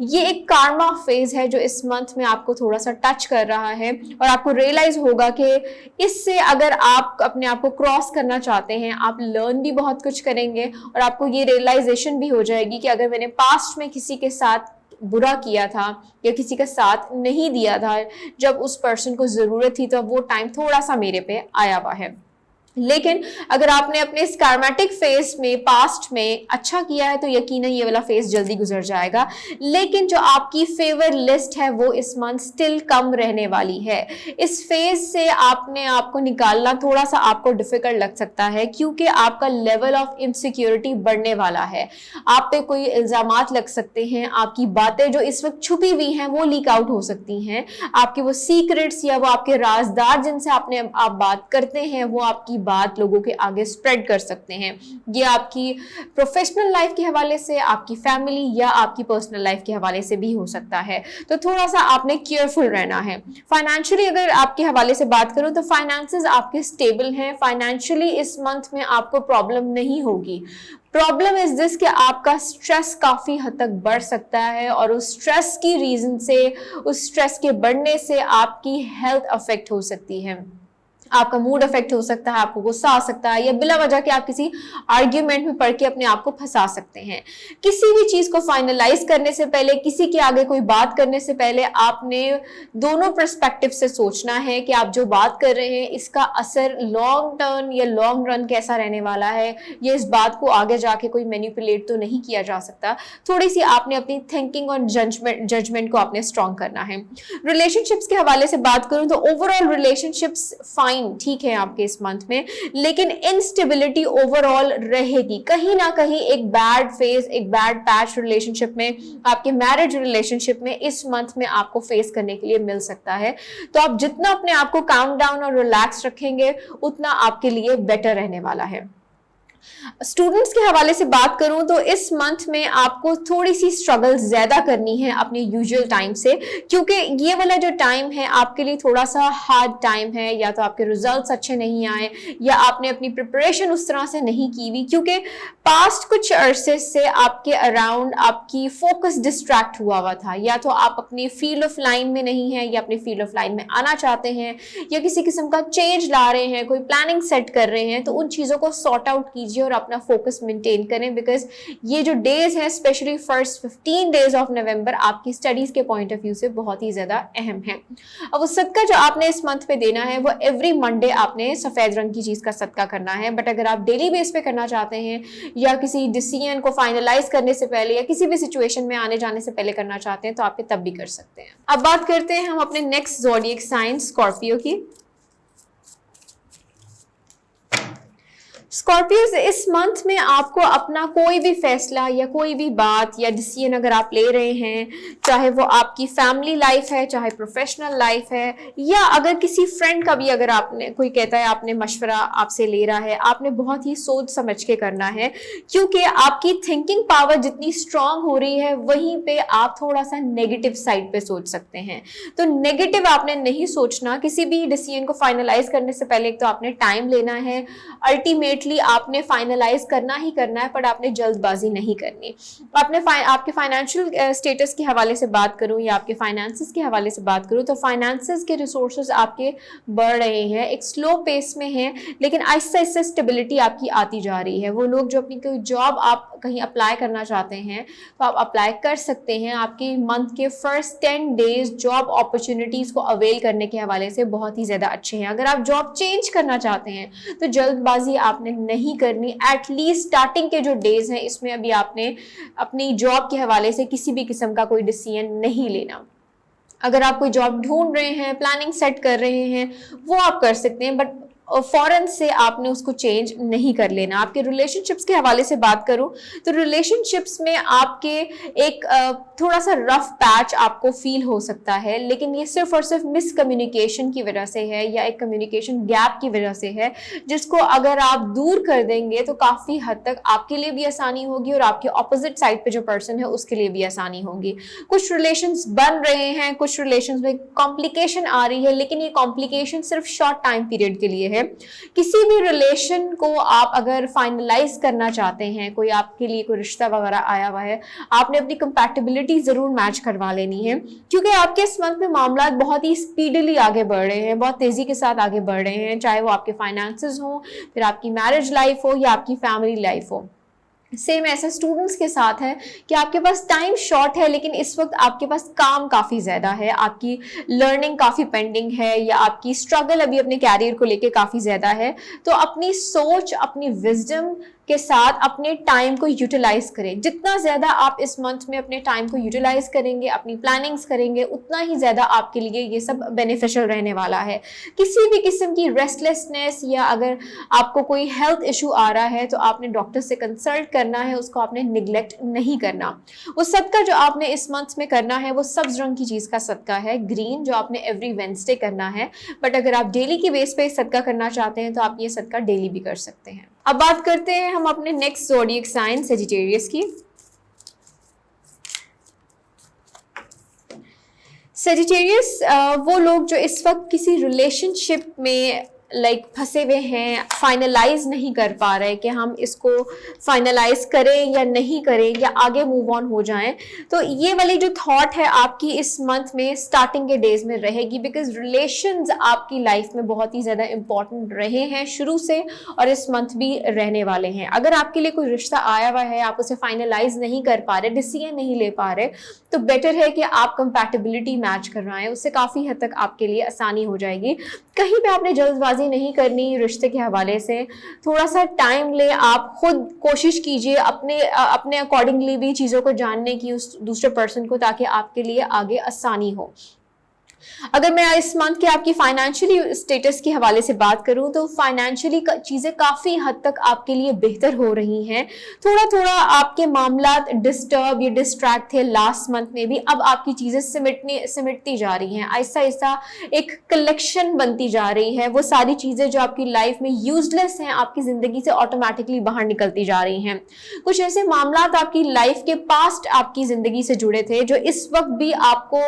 ये एक कार्मा फेज है जो इस मंथ में आपको थोड़ा सा टच कर रहा है और आपको रियलाइज होगा कि इससे अगर आप अपने आप को क्रॉस करना चाहते हैं, आप लर्न भी बहुत कुछ करेंगे और आपको ये रियलाइजेशन भी हो जाएगी कि अगर मैंने पास्ट में किसी के साथ बुरा किया था या किसी का साथ नहीं दिया था जब उस पर्सन को जरूरत थी, तो वो टाइम थोड़ा सा मेरे पे आया हुआ है। लेकिन अगर आपने अपने इस कार्मेटिक फेज में पास्ट में अच्छा किया है तो यकीनन ये वाला फेज जल्दी गुजर जाएगा, लेकिन जो आपकी फेवर लिस्ट है वो इस मंथ स्टिल कम रहने वाली है। इस फेज से आपने आपको निकालना थोड़ा सा आपको डिफिकल्ट लग सकता है, क्योंकि आपका लेवल ऑफ इनसिक्योरिटी बढ़ने वाला है, आप पे कोई इल्जामात लग सकते हैं, आपकी बातें जो इस वक्त छुपी हुई हैं वो लीक आउट हो सकती हैं, आपके वो सीक्रेट्स या वो आपके राजदार जिनसे आप बात करते हैं वो आपकी बात लोगों के आगे स्प्रेड कर सकते हैं। ये आपकी प्रोफेशनल लाइफ के हवाले से, आपकी फैमिली या आपकी पर्सनल लाइफ के हवाले से भी हो सकता है, तो थोड़ा सा आपने केयरफुल रहना है। फाइनेंशियली अगर आपके हवाले से बात करूं तो फाइनेंसेस आपके स्टेबल हैं, फाइनेंशियली इस मंथ में आपको प्रॉब्लम नहीं होगी। प्रॉब्लम इज दिस कि आपका स्ट्रेस काफी हद तक बढ़ सकता है और उस स्ट्रेस की रीजन से, उस स्ट्रेस के बढ़ने से आपकी हेल्थ अफेक्ट हो सकती है, आपका मूड अफेक्ट हो सकता है, आपको गुस्सा आ सकता है या बिला वजह के आप किसी आर्ग्यूमेंट में पड़ के अपने आप को फंसा सकते हैं। किसी भी चीज को फाइनलाइज करने से पहले, किसी के आगे कोई बात करने से पहले आपने दोनों पर्सपेक्टिव से सोचना है कि आप जो बात कर रहे हैं इसका असर लॉन्ग टर्म या लॉन्ग रन कैसा रहने वाला है, ये इस बात को आगे जाके कोई मैनिपुलेट तो नहीं किया जा सकता। थोड़ी सी आपने अपनी थिंकिंग और जजमेंट को आपने स्ट्रॉन्ग करना है। रिलेशनशिप्स के हवाले से बात करूं तो ओवरऑल रिलेशनशिप्स फाइन ठीक है आपके इस मंथ में, लेकिन इनस्टेबिलिटी ओवरऑल रहेगी। कहीं ना कहीं एक बैड फेज, एक बैड पैच रिलेशनशिप में, आपके मैरिज रिलेशनशिप में इस मंथ में आपको फेस करने के लिए मिल सकता है। तो आप जितना अपने आप को काम डाउन और रिलैक्स रखेंगे उतना आपके लिए बेटर रहने वाला है। स्टूडेंट्स के हवाले से बात करूं तो इस मंथ में आपको थोड़ी सी स्ट्रगल ज्यादा करनी है अपने यूजुअल टाइम से, क्योंकि ये वाला जो टाइम है आपके लिए थोड़ा सा हार्ड टाइम है, या तो आपके रिजल्ट्स अच्छे नहीं आए या आपने अपनी प्रिपरेशन उस तरह से नहीं की हुई, क्योंकि पास्ट कुछ अरसे से आपके अराउंड आपकी फोकस डिस्ट्रैक्ट हुआ था, या तो आप अपनी फील्ड ऑफ लाइन में नहीं है या अपनी फील्ड ऑफ लाइन में आना चाहते हैं या किसी किस्म का चेंज ला रहे हैं, कोई प्लानिंग सेट कर रहे हैं, तो उन चीजों को सॉर्ट आउट कीजिए और अपना फोकस मेंटेन करें, बिकॉज ये जो डेज हैं specially first 15 days of November आपकी स्टडीज के पॉइंट ऑफ व्यू से बहुत ही ज्यादा अहम है। अब उस सदका जो आपने इस मंथ पे देना है वो एवरी मंडे आपने सफेद रंग की चीज का सदका करना है, बट अगर आप डेली बेस पे करना चाहते हैं या किसी डिसीजन को फाइनलाइज करने से पहले या किसी भी सिचुएशन में आने जाने से पहले करना चाहते हैं तो आप तब भी कर सकते हैं। अब बात करते हैं हम अपने नेक्स्ट ज़ोडिएक साइन स्कॉर्पियो की। स्कॉर्पियोज इस मंथ में आपको अपना कोई भी फैसला या कोई भी बात या डिसीजन अगर आप ले रहे हैं, चाहे वो आपकी फैमिली लाइफ है, चाहे प्रोफेशनल लाइफ है, या अगर किसी फ्रेंड का भी अगर आपने कोई कहता है आपने मशवरा आपसे ले रहा है, आपने बहुत ही सोच समझ के करना है, क्योंकि आपकी थिंकिंग पावर जितनी स्ट्रांग हो रही है वहीं पे आप थोड़ा सा नेगेटिव साइड पे सोच सकते हैं। तो नेगेटिव आपने नहीं सोचना, किसी भी डिसीजन को फाइनलाइज करने से पहले एक तो आपने टाइम लेना है, अल्टीमेट आपने फाइनलाइज करना ही करना है, पर आपने जल्दबाजी नहीं करनी। आपके फाइनेंशियल स्टेटस के हवाले से बात करूं या आपके फाइनेंसेस के हवाले से बात करूं तो फाइनेंसेस के रिसोर्सेज आपके बढ़ रहे हैं, एक स्लो पेस में हैं, लेकिन आहिस्ता आहिस्ता स्टेबिलिटी आपकी आती जा रही है। वो लोग जो अपनी कोई जॉब आप कहीं अप्लाई करना चाहते हैं तो आप अप्लाई कर सकते हैं। आपके मंथ के फर्स्ट 10 डेज जॉब अपॉर्चुनिटीज को अवेल करने के हवाले से बहुत ही ज्यादा अच्छे हैं। अगर आप जॉब चेंज करना चाहते हैं तो जल्दबाजी आपने नहीं करनी। एटलीस्ट स्टार्टिंग के जो डेज हैं इसमें अभी आपने अपनी जॉब के हवाले से किसी भी किस्म का कोई डिसीजन नहीं लेना। अगर आप कोई जॉब ढूंढ रहे हैं, प्लानिंग सेट कर रहे हैं, वो आप कर सकते हैं, बट फौरन से आपने उसको चेंज नहीं कर लेना। आपके रिलेशनशिप्स के हवाले से बात करूं तो रिलेशनशिप्स में आपके एक थोड़ा सा रफ पैच आपको फील हो सकता है, लेकिन ये सिर्फ और सिर्फ मिसकम्युनिकेशन की वजह से है या एक कम्युनिकेशन गैप की वजह से है, जिसको अगर आप दूर कर देंगे तो काफ़ी हद तक आपके लिए भी आसानी होगी और आपके ऑपोजिट साइड पे जो पर्सन है उसके लिए भी आसानी होगी। कुछ रिलेशंस बन रहे हैं, कुछ रिलेशंस में कॉम्प्लिकेशन आ रही है, लेकिन ये कॉम्प्लिकेशन सिर्फ शॉर्ट टाइम पीरियड के लिए है। किसी भी रिलेशन को आप अगर फाइनलाइज करना चाहते हैं, कोई आपके लिए कोई रिश्ता वगैरह आया हुआ है, आपने अपनी कंपैटिबिलिटी जरूर मैच करवा लेनी है, क्योंकि आपके इस मंथ में मामला बहुत ही स्पीडली आगे बढ़ रहे हैं, बहुत तेजी के साथ आगे बढ़ रहे हैं, चाहे वो आपके फाइनेंसेस हो, फिर आपकी मैरिज लाइफ हो या आपकी फैमिली लाइफ हो। सेम ऐसा स्टूडेंट्स के साथ है कि आपके पास टाइम शॉर्ट है, लेकिन इस वक्त आपके पास काम काफ़ी ज़्यादा है, आपकी लर्निंग काफ़ी पेंडिंग है या आपकी स्ट्रगल अभी अपने कैरियर को लेके काफ़ी ज़्यादा है। तो अपनी सोच, अपनी विजडम के साथ अपने टाइम को यूटिलाइज करें। जितना ज़्यादा आप इस मंथ में अपने टाइम को यूटिलाइज करेंगे, अपनी प्लानिंग्स करेंगे, उतना ही ज़्यादा आपके लिए ये सब बेनिफिशियल रहने वाला है। किसी भी किस्म की रेस्टलेसनेस या अगर आपको कोई हेल्थ इशू आ रहा है तो आपने डॉक्टर से कंसल्ट करना है, उसको आपने निगलेक्ट नहीं करना। वो सदका जो आपने इस मंथ में करना है वो सब्ज रंग की चीज़ का सदका है, ग्रीन, जो आपने एवरी वेडनेसडे करना है। बट अगर आप डेली की बेस पे सदका करना चाहते हैं तो आप ये सदका डेली भी कर सकते हैं। अब बात करते हैं हम अपने नेक्स्ट ज़ोडिएक साइन सेजिटेरियस की। सेजिटेरियस वो लोग जो इस वक्त किसी रिलेशनशिप में फंसे हुए हैं, फाइनलाइज नहीं कर पा रहे कि हम इसको फाइनलाइज करें या नहीं करें या आगे मूव ऑन हो जाएं, तो ये वाली जो थॉट है आपकी इस मंथ में स्टार्टिंग के डेज में रहेगी, बिकॉज रिलेशंस आपकी लाइफ में बहुत ही ज़्यादा इंपॉर्टेंट रहे हैं शुरू से और इस मंथ भी रहने वाले हैं। अगर आपके लिए कोई रिश्ता आया हुआ है, आप उसे फाइनलाइज नहीं कर पा रहे, डिसीजन नहीं ले पा रहे, तो बेटर है कि आप कंपैटिबिलिटी मैच करवाएं, उससे काफ़ी हद तक आपके लिए आसानी हो जाएगी। कहीं पे आपने जल्दबाजी नहीं करनी रिश्ते के हवाले से, थोड़ा सा टाइम ले, आप खुद कोशिश कीजिए अपने अकॉर्डिंगली भी चीज़ों को जानने की उस दूसरे पर्सन को, ताकि आपके लिए आगे आसानी हो। अगर मैं इस मंथ के आपकी फाइनेंशियली स्टेटस के हवाले से बात करूं तो फाइनेंशियली चीज़ें काफ़ी हद तक आपके लिए बेहतर हो रही हैं। थोड़ा थोड़ा आपके मामला डिस्टर्ब या डिस्ट्रैक्ट थे लास्ट मंथ में भी, अब आपकी चीज़ें सिमटती जा रही हैं, आहिस्ता आहिस्ता एक कलेक्शन बनती जा रही है। वो सारी चीज़ें जो आपकी लाइफ में यूजलेस हैं आपकी ज़िंदगी से ऑटोमेटिकली बाहर निकलती जा रही हैं। कुछ ऐसे मामला आपकी लाइफ के पास्ट आपकी ज़िंदगी से जुड़े थे जो इस वक्त भी आपको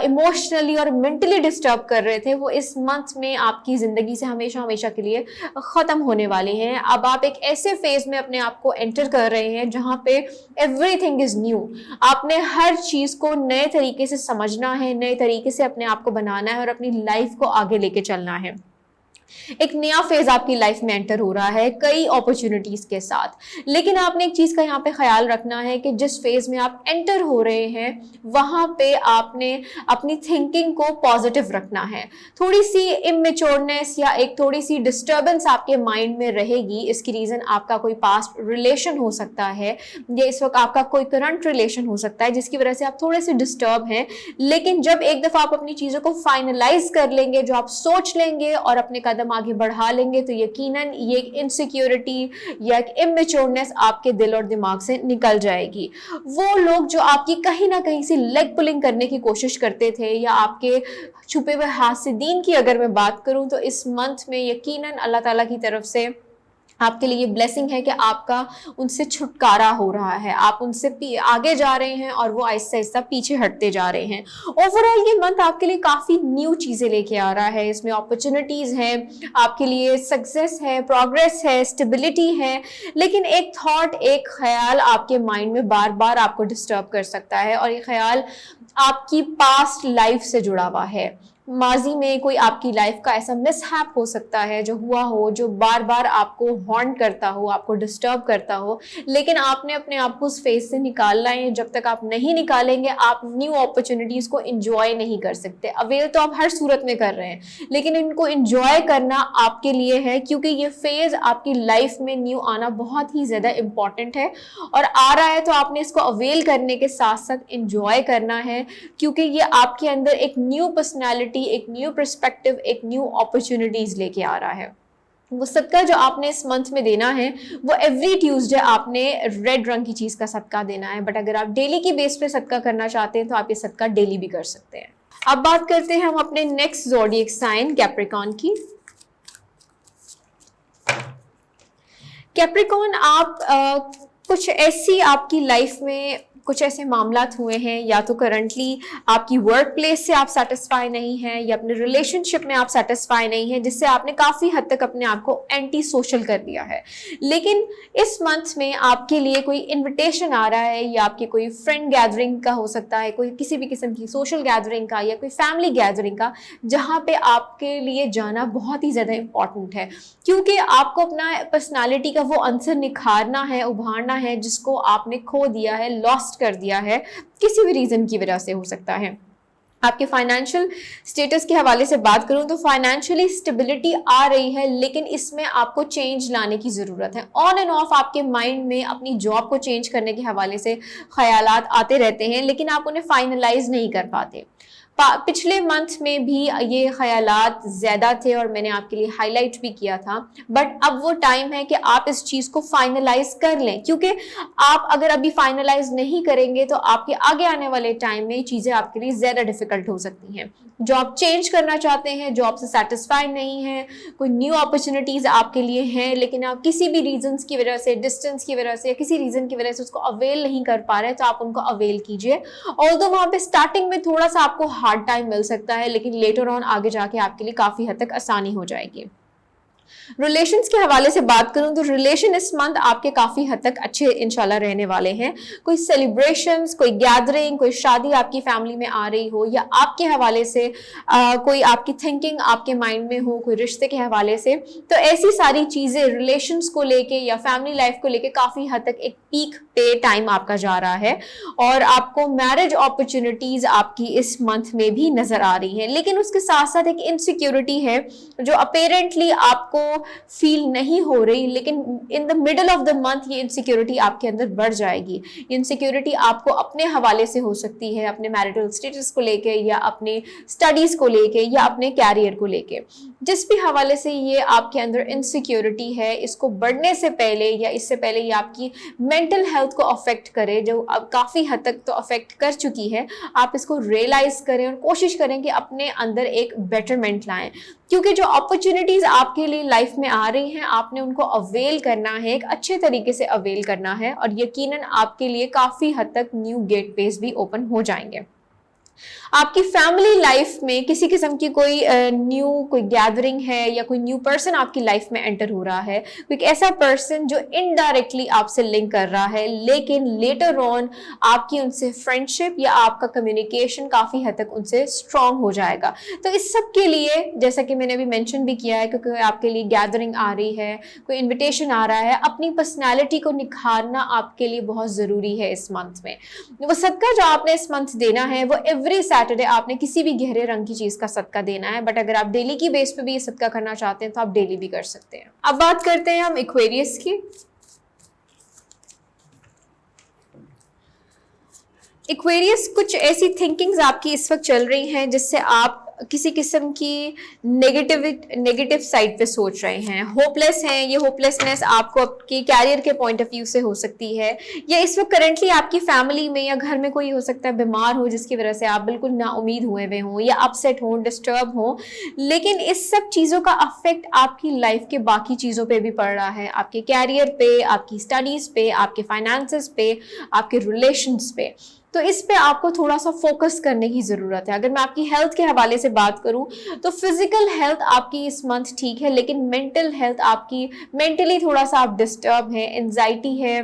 इमोशनली और मेंटली डिस्टर्ब कर रहे थे, वो इस मंथ में आपकी जिंदगी से हमेशा हमेशा के लिए खत्म होने वाले हैं। अब आप एक ऐसे फेज में अपने आप को एंटर कर रहे हैं जहां पे एवरीथिंग इज न्यू। आपने हर चीज को नए तरीके से समझना है, नए तरीके से अपने आप को बनाना है और अपनी लाइफ को आगे लेके चलना है। एक नया फेज आपकी लाइफ में एंटर हो रहा है कई अपॉर्चुनिटीज के साथ। लेकिन आपने एक चीज का यहाँ पे ख्याल रखना है कि जिस फेज में आप एंटर हो रहे हैं वहां पे आपने अपनी थिंकिंग को पॉजिटिव रखना है। थोड़ी सी इमेच्योरनेस या एक थोड़ी सी डिस्टर्बेंस आपके माइंड में रहेगी। इसकी रीजन आपका कोई पास्ट रिलेशन हो सकता है या इस वक्त आपका कोई करंट रिलेशन हो सकता है जिसकी वजह से आप थोड़े से डिस्टर्ब हैं। लेकिन जब एक दफा आप अपनी चीजों को फाइनलाइज कर लेंगे, जो आप सोच लेंगे और अपने कदम आगे बढ़ा लेंगे, तो यकीनन ये एक इनसिक्योरिटी या एक इमेच्योरनेस आपके दिल और दिमाग से निकल जाएगी। वो लोग जो आपकी कहीं ना कहीं से लेग पुलिंग करने की कोशिश करते थे या आपके छुपे हुए हासिदीन की अगर मैं बात करूं, तो इस मंथ में यकीनन अल्लाह ताला की तरफ से आपके लिए ब्लेसिंग है कि आपका उनसे छुटकारा हो रहा है, आप उनसे आगे जा रहे हैं और वो आहिस्ता आहिस्ता पीछे हटते जा रहे हैं। ओवरऑल ये मंथ आपके लिए काफ़ी न्यू चीज़ें लेके आ रहा है। इसमें अपॉर्चुनिटीज़ हैं, आपके लिए सक्सेस है, प्रोग्रेस है, स्टेबिलिटी है। लेकिन एक थॉट, एक ख्याल आपके माइंड में बार बार आपको डिस्टर्ब कर सकता है और ये ख्याल आपकी पास्ट लाइफ से जुड़ा हुआ है। माजी में कोई आपकी लाइफ का ऐसा मिसहैप हो सकता है जो हुआ हो, जो बार बार आपको हॉन्ट करता हो, आपको डिस्टर्ब करता हो, लेकिन आपने अपने आप को उस फेज से निकालना है। जब तक आप नहीं निकालेंगे आप न्यू अपॉर्चुनिटीज़ को इंजॉय नहीं कर सकते। अवेल तो आप हर सूरत में कर रहे हैं, लेकिन इनको इंजॉय करना आपके लिए है, क्योंकि ये फेज आपकी लाइफ में न्यू आना बहुत ही ज़्यादा इम्पॉर्टेंट है और आ रहा है, तो आपने इसको अवेल करने के साथ साथ इंजॉय करना है, क्योंकि ये आपके अंदर एक न्यू पर्सनैलिटी, एक न्यू पर्सपेक्टिव, एक न्यू अपॉर्चुनिटीज लेके आ रहा है। वो सदका जो आपने इस मंथ में देना है वो एवरी ट्यूसडे आपने रेड रंग की चीज का सदका देना है। बट अगर आप डेली की बेस पे सदका करना चाहते हैं तो आप ये सदका डेली भी कर सकते हैं। अब बात करते हैं हम अपने नेक्स्ट ज़ोडिएक साइन कैप्रिकॉर्न की। कैप्रिकॉर्न, आप कुछ ऐसी आपकी लाइफ में कुछ ऐसे मामलात हुए हैं, या तो करंटली आपकी वर्क प्लेस से आप सेटिस्फाई नहीं हैं, या अपने रिलेशनशिप में आप सेटिस्फाई नहीं हैं, जिससे आपने काफ़ी हद तक अपने आप को एंटी सोशल कर दिया है। लेकिन इस मंथ में आपके लिए कोई इनविटेशन आ रहा है, या आपके कोई फ्रेंड गैदरिंग का हो सकता है, कोई किसी भी किस्म की सोशल गैदरिंग का या कोई फैमिली गैदरिंग का, जहाँ पे आपके लिए जाना बहुत ही ज़्यादा इंपॉर्टेंट है, क्योंकि आपको अपना पर्सनालिटी का वो आंसर निखारना है, उभारना है, जिसको आपने खो दिया है, लॉस्ट कर दिया है, किसी भी रीजन की वजह से हो सकता है। आपके फाइनेंशियल स्टेटस के हवाले से बात करूं तो फाइनेंशियली स्टेबिलिटी आ रही है, लेकिन इसमें आपको चेंज लाने की ज़रूरत है। ऑन एंड ऑफ आपके माइंड में अपनी जॉब को चेंज करने के हवाले से ख्यालात आते रहते हैं, लेकिन आप उन्हें फाइनलाइज नहीं कर पाते। पिछले मंथ में भी ये ख्यालात ज़्यादा थे और मैंने आपके लिए हाईलाइट भी किया था, बट अब वो टाइम है कि आप इस चीज़ को फाइनलाइज कर लें, क्योंकि आप अगर अभी फाइनलाइज नहीं करेंगे तो आपके आगे आने वाले टाइम में चीज़ें आपके लिए ज़्यादा डिफिकल्ट हो सकती हैं। जॉब चेंज करना चाहते हैं, जॉब से सेटिस्फाई नहीं है, कोई न्यू अपॉर्चुनिटीज़ आपके लिए हैं, लेकिन आप किसी भी रीजंस की वजह से, डिस्टेंस की वजह से या किसी रीज़न की वजह से उसको अवेल नहीं कर पा रहे, तो आप उनको अवेल कीजिए। ऑल्दो वहाँ पे स्टार्टिंग में थोड़ा सा आपको हार्ड टाइम मिल सकता है, लेकिन लेटर ऑन आगे जाके आपके लिए काफ़ी हद तक आसानी हो जाएगी। रिलेशंस के हवाले से बात करूं तो रिलेशन इस मंथ आपके काफी हद तक अच्छे इंशाल्लाह रहने वाले हैं। कोई सेलिब्रेशंस, कोई गैदरिंग, कोई शादी आपकी फैमिली में आ रही हो, या आपके हवाले से कोई आपकी थिंकिंग आपके माइंड में हो, कोई रिश्ते के हवाले से, तो ऐसी सारी चीजें रिलेशंस को लेके या फैमिली लाइफ को लेके काफी हद तक एक पीक पे टाइम आपका जा रहा है, और आपको मैरिज अपॉर्चुनिटीज आपकी इस मंथ में भी नजर आ रही है। लेकिन उसके साथ साथ एक इनसिक्योरिटी है जो अपेरेंटली आपको फील नहीं हो रही, लेकिन in the middle of the month ये इनसिक्योरिटी आपके अंदर बढ़ जाएगी। इनसिक्योरिटी आपको अपने हवाले से हो सकती है, अपने मैरिटल स्टेटस को लेके, या अपने स्टडीज को लेके, या अपने कैरियर को लेके। जिस भी हवाले से ये आपके अंदर इनसिक्योरिटी है, इसको बढ़ने से पहले या इससे पहले ये आपकी मेंटल हेल्थ को अफेक्ट करे, जो अब काफ़ी हद तक तो अफेक्ट कर चुकी है, आप इसको रियलाइज करें और कोशिश करें कि अपने अंदर एक बेटरमेंट लाएं, क्योंकि जो अपॉर्चुनिटीज़ आपके लिए लाइफ में आ रही हैं आपने उनको अवेल करना है, एक अच्छे तरीके से अवेल करना है, और यकीनन आपके लिए काफ़ी हद तक न्यू गेटवेज भी ओपन हो जाएंगे। आपकी फैमिली लाइफ में किसी किस्म की कोई न्यू कोई गैदरिंग है, या कोई न्यू पर्सन आपकी लाइफ में एंटर हो रहा है, कोई ऐसा पर्सन जो इनडायरेक्टली आपसे लिंक कर रहा है, लेकिन लेटर ऑन आपकी उनसे फ्रेंडशिप या आपका कम्युनिकेशन काफ़ी हद तक उनसे स्ट्रांग हो जाएगा। तो इस सब के लिए, जैसा कि मैंने अभी मेंशन भी किया है, क्योंकि आपके लिए गैदरिंग आ रही है, कोई इन्विटेशन आ रहा है, अपनी पर्सनैलिटी को निखारना आपके लिए बहुत ज़रूरी है इस मंथ में। वो सदका जो आपने इस मंथ देना है वो एवरी सैटरडे आपने किसी भी गहरे रंग की चीज का सदका देना है, बट अगर आप डेली की बेस पे भी ये सदका करना चाहते हैं तो आप डेली भी कर सकते हैं। अब बात करते हैं हम एक्वेरियस की। एक्वेरियस, कुछ ऐसी थिंकिंग्स आपकी इस वक्त चल रही हैं जिससे आप किसी किस्म की नेगेटिव साइड पे सोच रहे हैं, होपलेस हैं। ये होपलेसनेस आपको आपके कैरियर के पॉइंट ऑफ व्यू से हो सकती है, या इस वक्त करंटली आपकी फैमिली में या घर में कोई हो सकता है बीमार हो, जिसकी वजह से आप बिल्कुल नाउमीद हुए हुए हों, या अपसेट हों, डिस्टर्ब हों। लेकिन इस सब चीज़ों का अफेक्ट आपकी लाइफ के बाकी चीज़ों पे भी पड़ रहा है, आपके कैरियर पे, आपकी स्टडीज़ पे, आपके फाइनेंसेस पे, आपके रिलेशंस पे। तो इस पे आपको थोड़ा सा फोकस करने की ज़रूरत है। अगर मैं आपकी हेल्थ के हवाले से बात करूं तो फिजिकल हेल्थ आपकी इस मंथ ठीक है, लेकिन मेंटल हेल्थ आपकी, मेंटली थोड़ा सा आप डिस्टर्ब हैं, एंजाइटी है,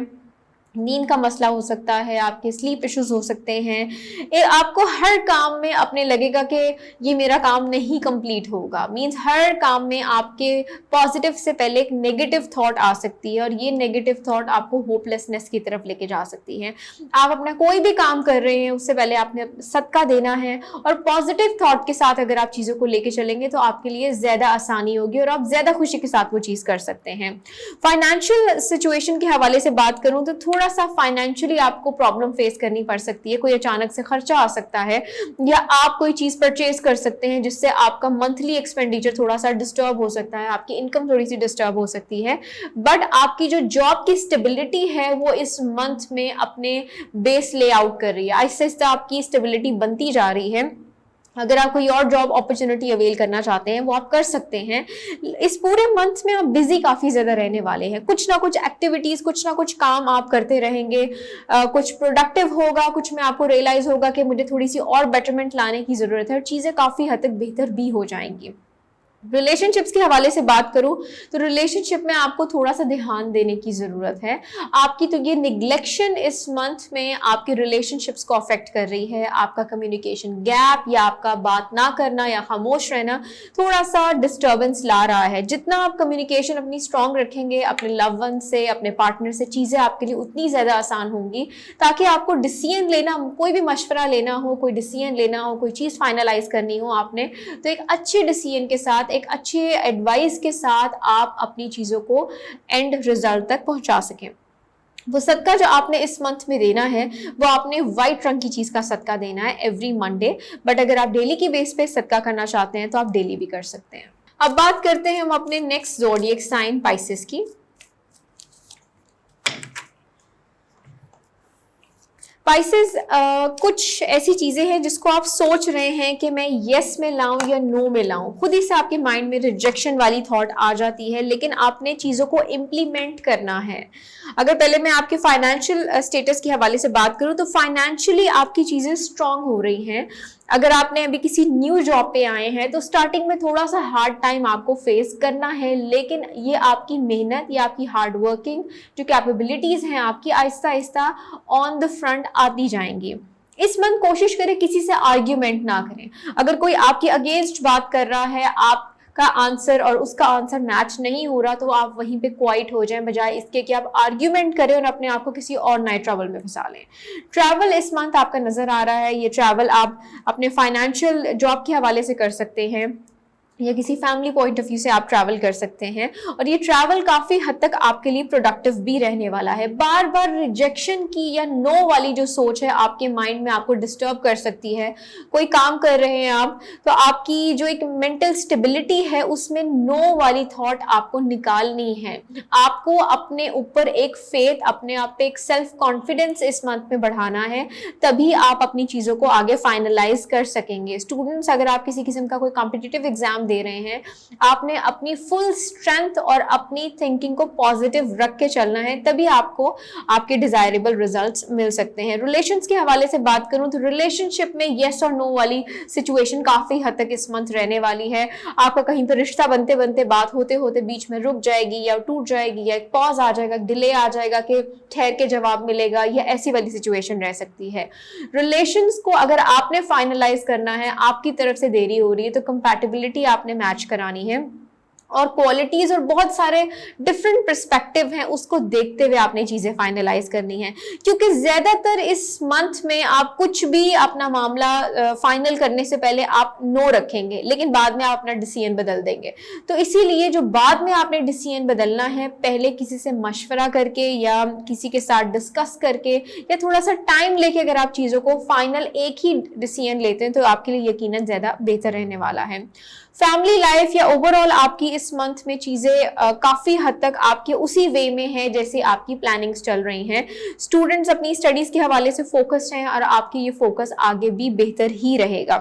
नींद का मसला हो सकता है, आपके स्लीप इश्यूज हो सकते हैं। आपको हर काम में अपने लगेगा कि ये मेरा काम नहीं कंप्लीट होगा, मींस हर काम में आपके पॉजिटिव से पहले एक नेगेटिव थॉट आ सकती है, और ये नेगेटिव थॉट आपको होपलेसनेस की तरफ लेके जा सकती है। आप अपना कोई भी काम कर रहे हैं उससे पहले आपने सदका देना है, और पॉजिटिव थॉट के साथ अगर आप चीज़ों को लेके चलेंगे तो आपके लिए ज़्यादा आसानी होगी और आप ज़्यादा खुशी के साथ वो चीज़ कर सकते हैं। फाइनेंशियल सिचुएशन के हवाले से बात करूँ तो थोड़ा थोड़ा सा फाइनेंशियली आपको प्रॉब्लम फेस करनी पड़ सकती है, कोई अचानक से खर्चा आ सकता है, या आप कोई चीज परचेज कर सकते हैं जिससे आपका मंथली एक्सपेंडिचर थोड़ा सा डिस्टर्ब हो सकता है, आपकी इनकम थोड़ी सी डिस्टर्ब हो सकती है। बट आपकी जो जॉब की स्टेबिलिटी है वो इस मंथ में अपने बेस ले आउट कर रही है, आहिस्ते आहिस्ते आपकी स्टेबिलिटी बनती जा रही है। अगर आप कोई और जॉब अपॉर्चुनिटी अवेल करना चाहते हैं वो आप कर सकते हैं। इस पूरे मंथ में आप बिजी काफी ज्यादा रहने वाले हैं, कुछ ना कुछ एक्टिविटीज, कुछ ना कुछ काम आप करते रहेंगे, कुछ प्रोडक्टिव होगा, कुछ में आपको रियलाइज होगा कि मुझे थोड़ी सी और बेटरमेंट लाने की जरूरत है, और चीजें काफी हद तक बेहतर भी हो जाएंगी। रिलेशनशिप्स के हवाले से बात करूं तो रिलेशनशिप में आपको थोड़ा सा ध्यान देने की जरूरत है। आपकी तो ये निग्लेक्शन इस मंथ में आपके रिलेशनशिप्स को अफेक्ट कर रही है। आपका कम्युनिकेशन गैप या आपका बात ना करना या खामोश रहना थोड़ा सा डिस्टर्बेंस ला रहा है। जितना आप कम्युनिकेशन अपनी स्ट्रांग रखेंगे अपने लव वन से, अपने पार्टनर से, चीजें आपके लिए उतनी ज्यादा आसान होंगी, ताकि आपको डिसीजन लेना, कोई भी मशवरा लेना हो, कोई डिसीजन लेना हो, कोई चीज फाइनलाइज करनी हो आपने, तो एक अच्छे डिसीजन के साथ, एक अच्छे एडवाइस के साथ आप अपनी चीजों को एंड रिजल्ट तक पहुंचा सकें। वो सदका जो आपने इस मंथ में देना है वो आपने व्हाइट रंग की चीज का सदका देना है एवरी मंडे। बट अगर आप डेली की बेस पे सदका करना चाहते हैं तो आप डेली भी कर सकते हैं। अब बात करते हैं हम अपने नेक्स्ट ज़ोडिएक साइन पाइसेस की। पाइसेस कुछ ऐसी चीजें हैं जिसको आप सोच रहे हैं कि मैं यस में लाऊं या नो में लाऊं, खुद ही से आपके माइंड में रिजेक्शन वाली थॉट आ जाती है, लेकिन आपने चीजों को इम्प्लीमेंट करना है। अगर पहले मैं आपके फाइनेंशियल स्टेटस के हवाले से बात करूं तो फाइनेंशियली आपकी चीजें स्ट्रांग हो रही हैं। अगर आपने अभी किसी न्यू जॉब पे आए हैं तो स्टार्टिंग में थोड़ा सा हार्ड टाइम आपको फेस करना है, लेकिन ये आपकी मेहनत या आपकी हार्ड वर्किंग जो कैपेबिलिटीज हैं आपकी Aahista Aahista on the front आती जाएंगी। इस मंथ कोशिश करें किसी से आर्ग्यूमेंट ना करें। अगर कोई आपके अगेंस्ट बात कर रहा है, आप का आंसर और उसका आंसर मैच नहीं हो रहा, तो आप वहीं पे क्वाइट हो जाएं, बजाय इसके कि आप आर्ग्यूमेंट करें और अपने आप को किसी और नए ट्रबल में फंसा लें। ट्रैवल इस मंथ आपका नजर आ रहा है। ये ट्रैवल आप अपने फाइनेंशियल जॉब के हवाले से कर सकते हैं या किसी फैमिली पॉइंट ऑफ व्यू से आप ट्रैवल कर सकते हैं, और ये ट्रैवल काफी हद तक आपके लिए प्रोडक्टिव भी रहने वाला है। बार बार रिजेक्शन की या नो वाली जो सोच है आपके माइंड में आपको डिस्टर्ब कर सकती है। कोई काम कर रहे हैं आप, तो आपकी जो एक मेंटल स्टेबिलिटी है उसमें नो वाली थॉट आपको निकालनी है। आपको अपने ऊपर एक फेथ, अपने आप पे एक सेल्फ कॉन्फिडेंस इस मंथ में बढ़ाना है, तभी आप अपनी चीजों को आगे फाइनलाइज कर सकेंगे। स्टूडेंट्स, अगर आप किसी किस्म का कोई कॉम्पिटिटिव एग्जाम दे रहे हैं, आपने अपनी फुल स्ट्रेंथ और अपनी थिंकिंग को पॉजिटिव रख के चलना है, तभी आपको आपके डिजायरेबल रिजल्ट्स मिल सकते हैं। रिलेशंस के हवाले से बात करूं तो रिलेशनशिप में यस और नो वाली सिचुएशन काफी हद तक इस मंथ रहने वाली है। आपका कहीं पर रिश्ता बनते बनते बात होते होते बीच में रुक जाएगी या टूट जाएगी, या एक पॉज आ जाएगा, डिले आ जाएगा कि ठहर के जवाब मिलेगा, या ऐसी वाली सिचुएशन रह सकती है। रिलेशंस को अगर आपने फाइनलाइज करना है, आपकी तरफ से देरी हो रही है, तो कंपैटिबिलिटी आपने मैच करानी है, और क्वालिटीज और बहुत सारे डिफरेंट पर्सपेक्टिव हैं, उसको देखते हुए आपने चीजें फाइनलाइज करनी है। क्योंकि ज्यादातर इस मंथ में आप कुछ भी अपना मामला फाइनल करने से पहले आप नो रखेंगे, लेकिन बाद में आप अपना डिसीजन बदल देंगे। तो इसीलिए जो बाद में आपने डिसीजन बदलना है, पहले किसी से मशवरा करके या किसी के साथ डिस्कस करके या थोड़ा सा टाइम लेके अगर आप चीजों को फाइनल एक ही डिसीजन लेते हैं तो आपके लिए यकीनन ज्यादा बेहतर रहने वाला है। फैमिली लाइफ या ओवरऑल आपकी इस मंथ में चीजें काफी हद तक आपके उसी वे में है जैसे आपकी प्लानिंग्स चल रही हैं। स्टूडेंट्स अपनी स्टडीज के हवाले से फोकस्ड हैं और आपकी ये फोकस आगे भी बेहतर ही रहेगा।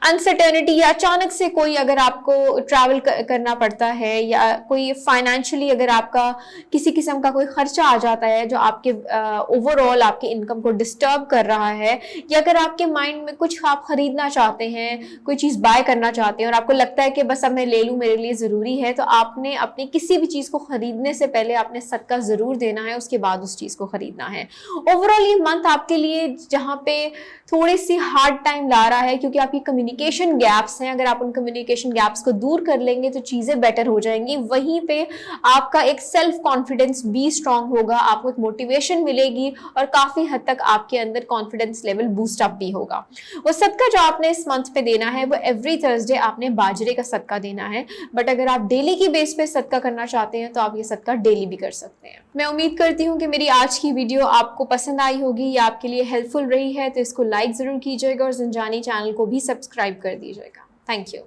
अनसर्टेनिटी या अचानक से कोई अगर आपको ट्रैवल करना पड़ता है, या कोई फाइनेंशियली अगर आपका किसी किस्म का कोई खर्चा आ जाता है जो आपके ओवरऑल आपके इनकम को डिस्टर्ब कर रहा है, या अगर आपके माइंड में कुछ आप खरीदना चाहते हैं, कोई चीज बाय करना चाहते हैं और आपको लगता है कि बस अब मैं ले लूं, मेरे लिए जरूरी है, तो आपने अपनी किसी भी चीज को खरीदने से पहले आपने सदका जरूर देना है, उसके बाद उस चीज को खरीदना है। ओवरऑल ये मंथ आपके लिए जहाँ पे थोड़ी सी हार्ड टाइम ला रहा है, क्योंकि आपकी कम्युनिकेशन गैप्स हैं, अगर आप उन कम्युनिकेशन गैप्स को दूर कर लेंगे तो चीज़ें बेटर हो जाएंगी। वहीं पे आपका एक सेल्फ कॉन्फिडेंस भी स्ट्रांग होगा, आपको एक मोटिवेशन मिलेगी और काफ़ी हद तक आपके अंदर कॉन्फिडेंस लेवल बूस्ट अप भी होगा। वो सदका जो आपने इस मंथ पे देना है वो एवरी थर्सडे आपने बाजरे का सदका देना है, बट अगर आप डेली की बेस पे सदका करना चाहते हैं तो आप ये सदका डेली भी कर सकते हैं। मैं उम्मीद करती हूँ कि मेरी आज की वीडियो आपको पसंद आई होगी या आपके लिए हेल्पफुल रही है, तो इसको लाइक ज़रूर कीजिएगा और ज़िंजानी चैनल को भी सब्सक्राइब कर दीजिएगा। Thank you.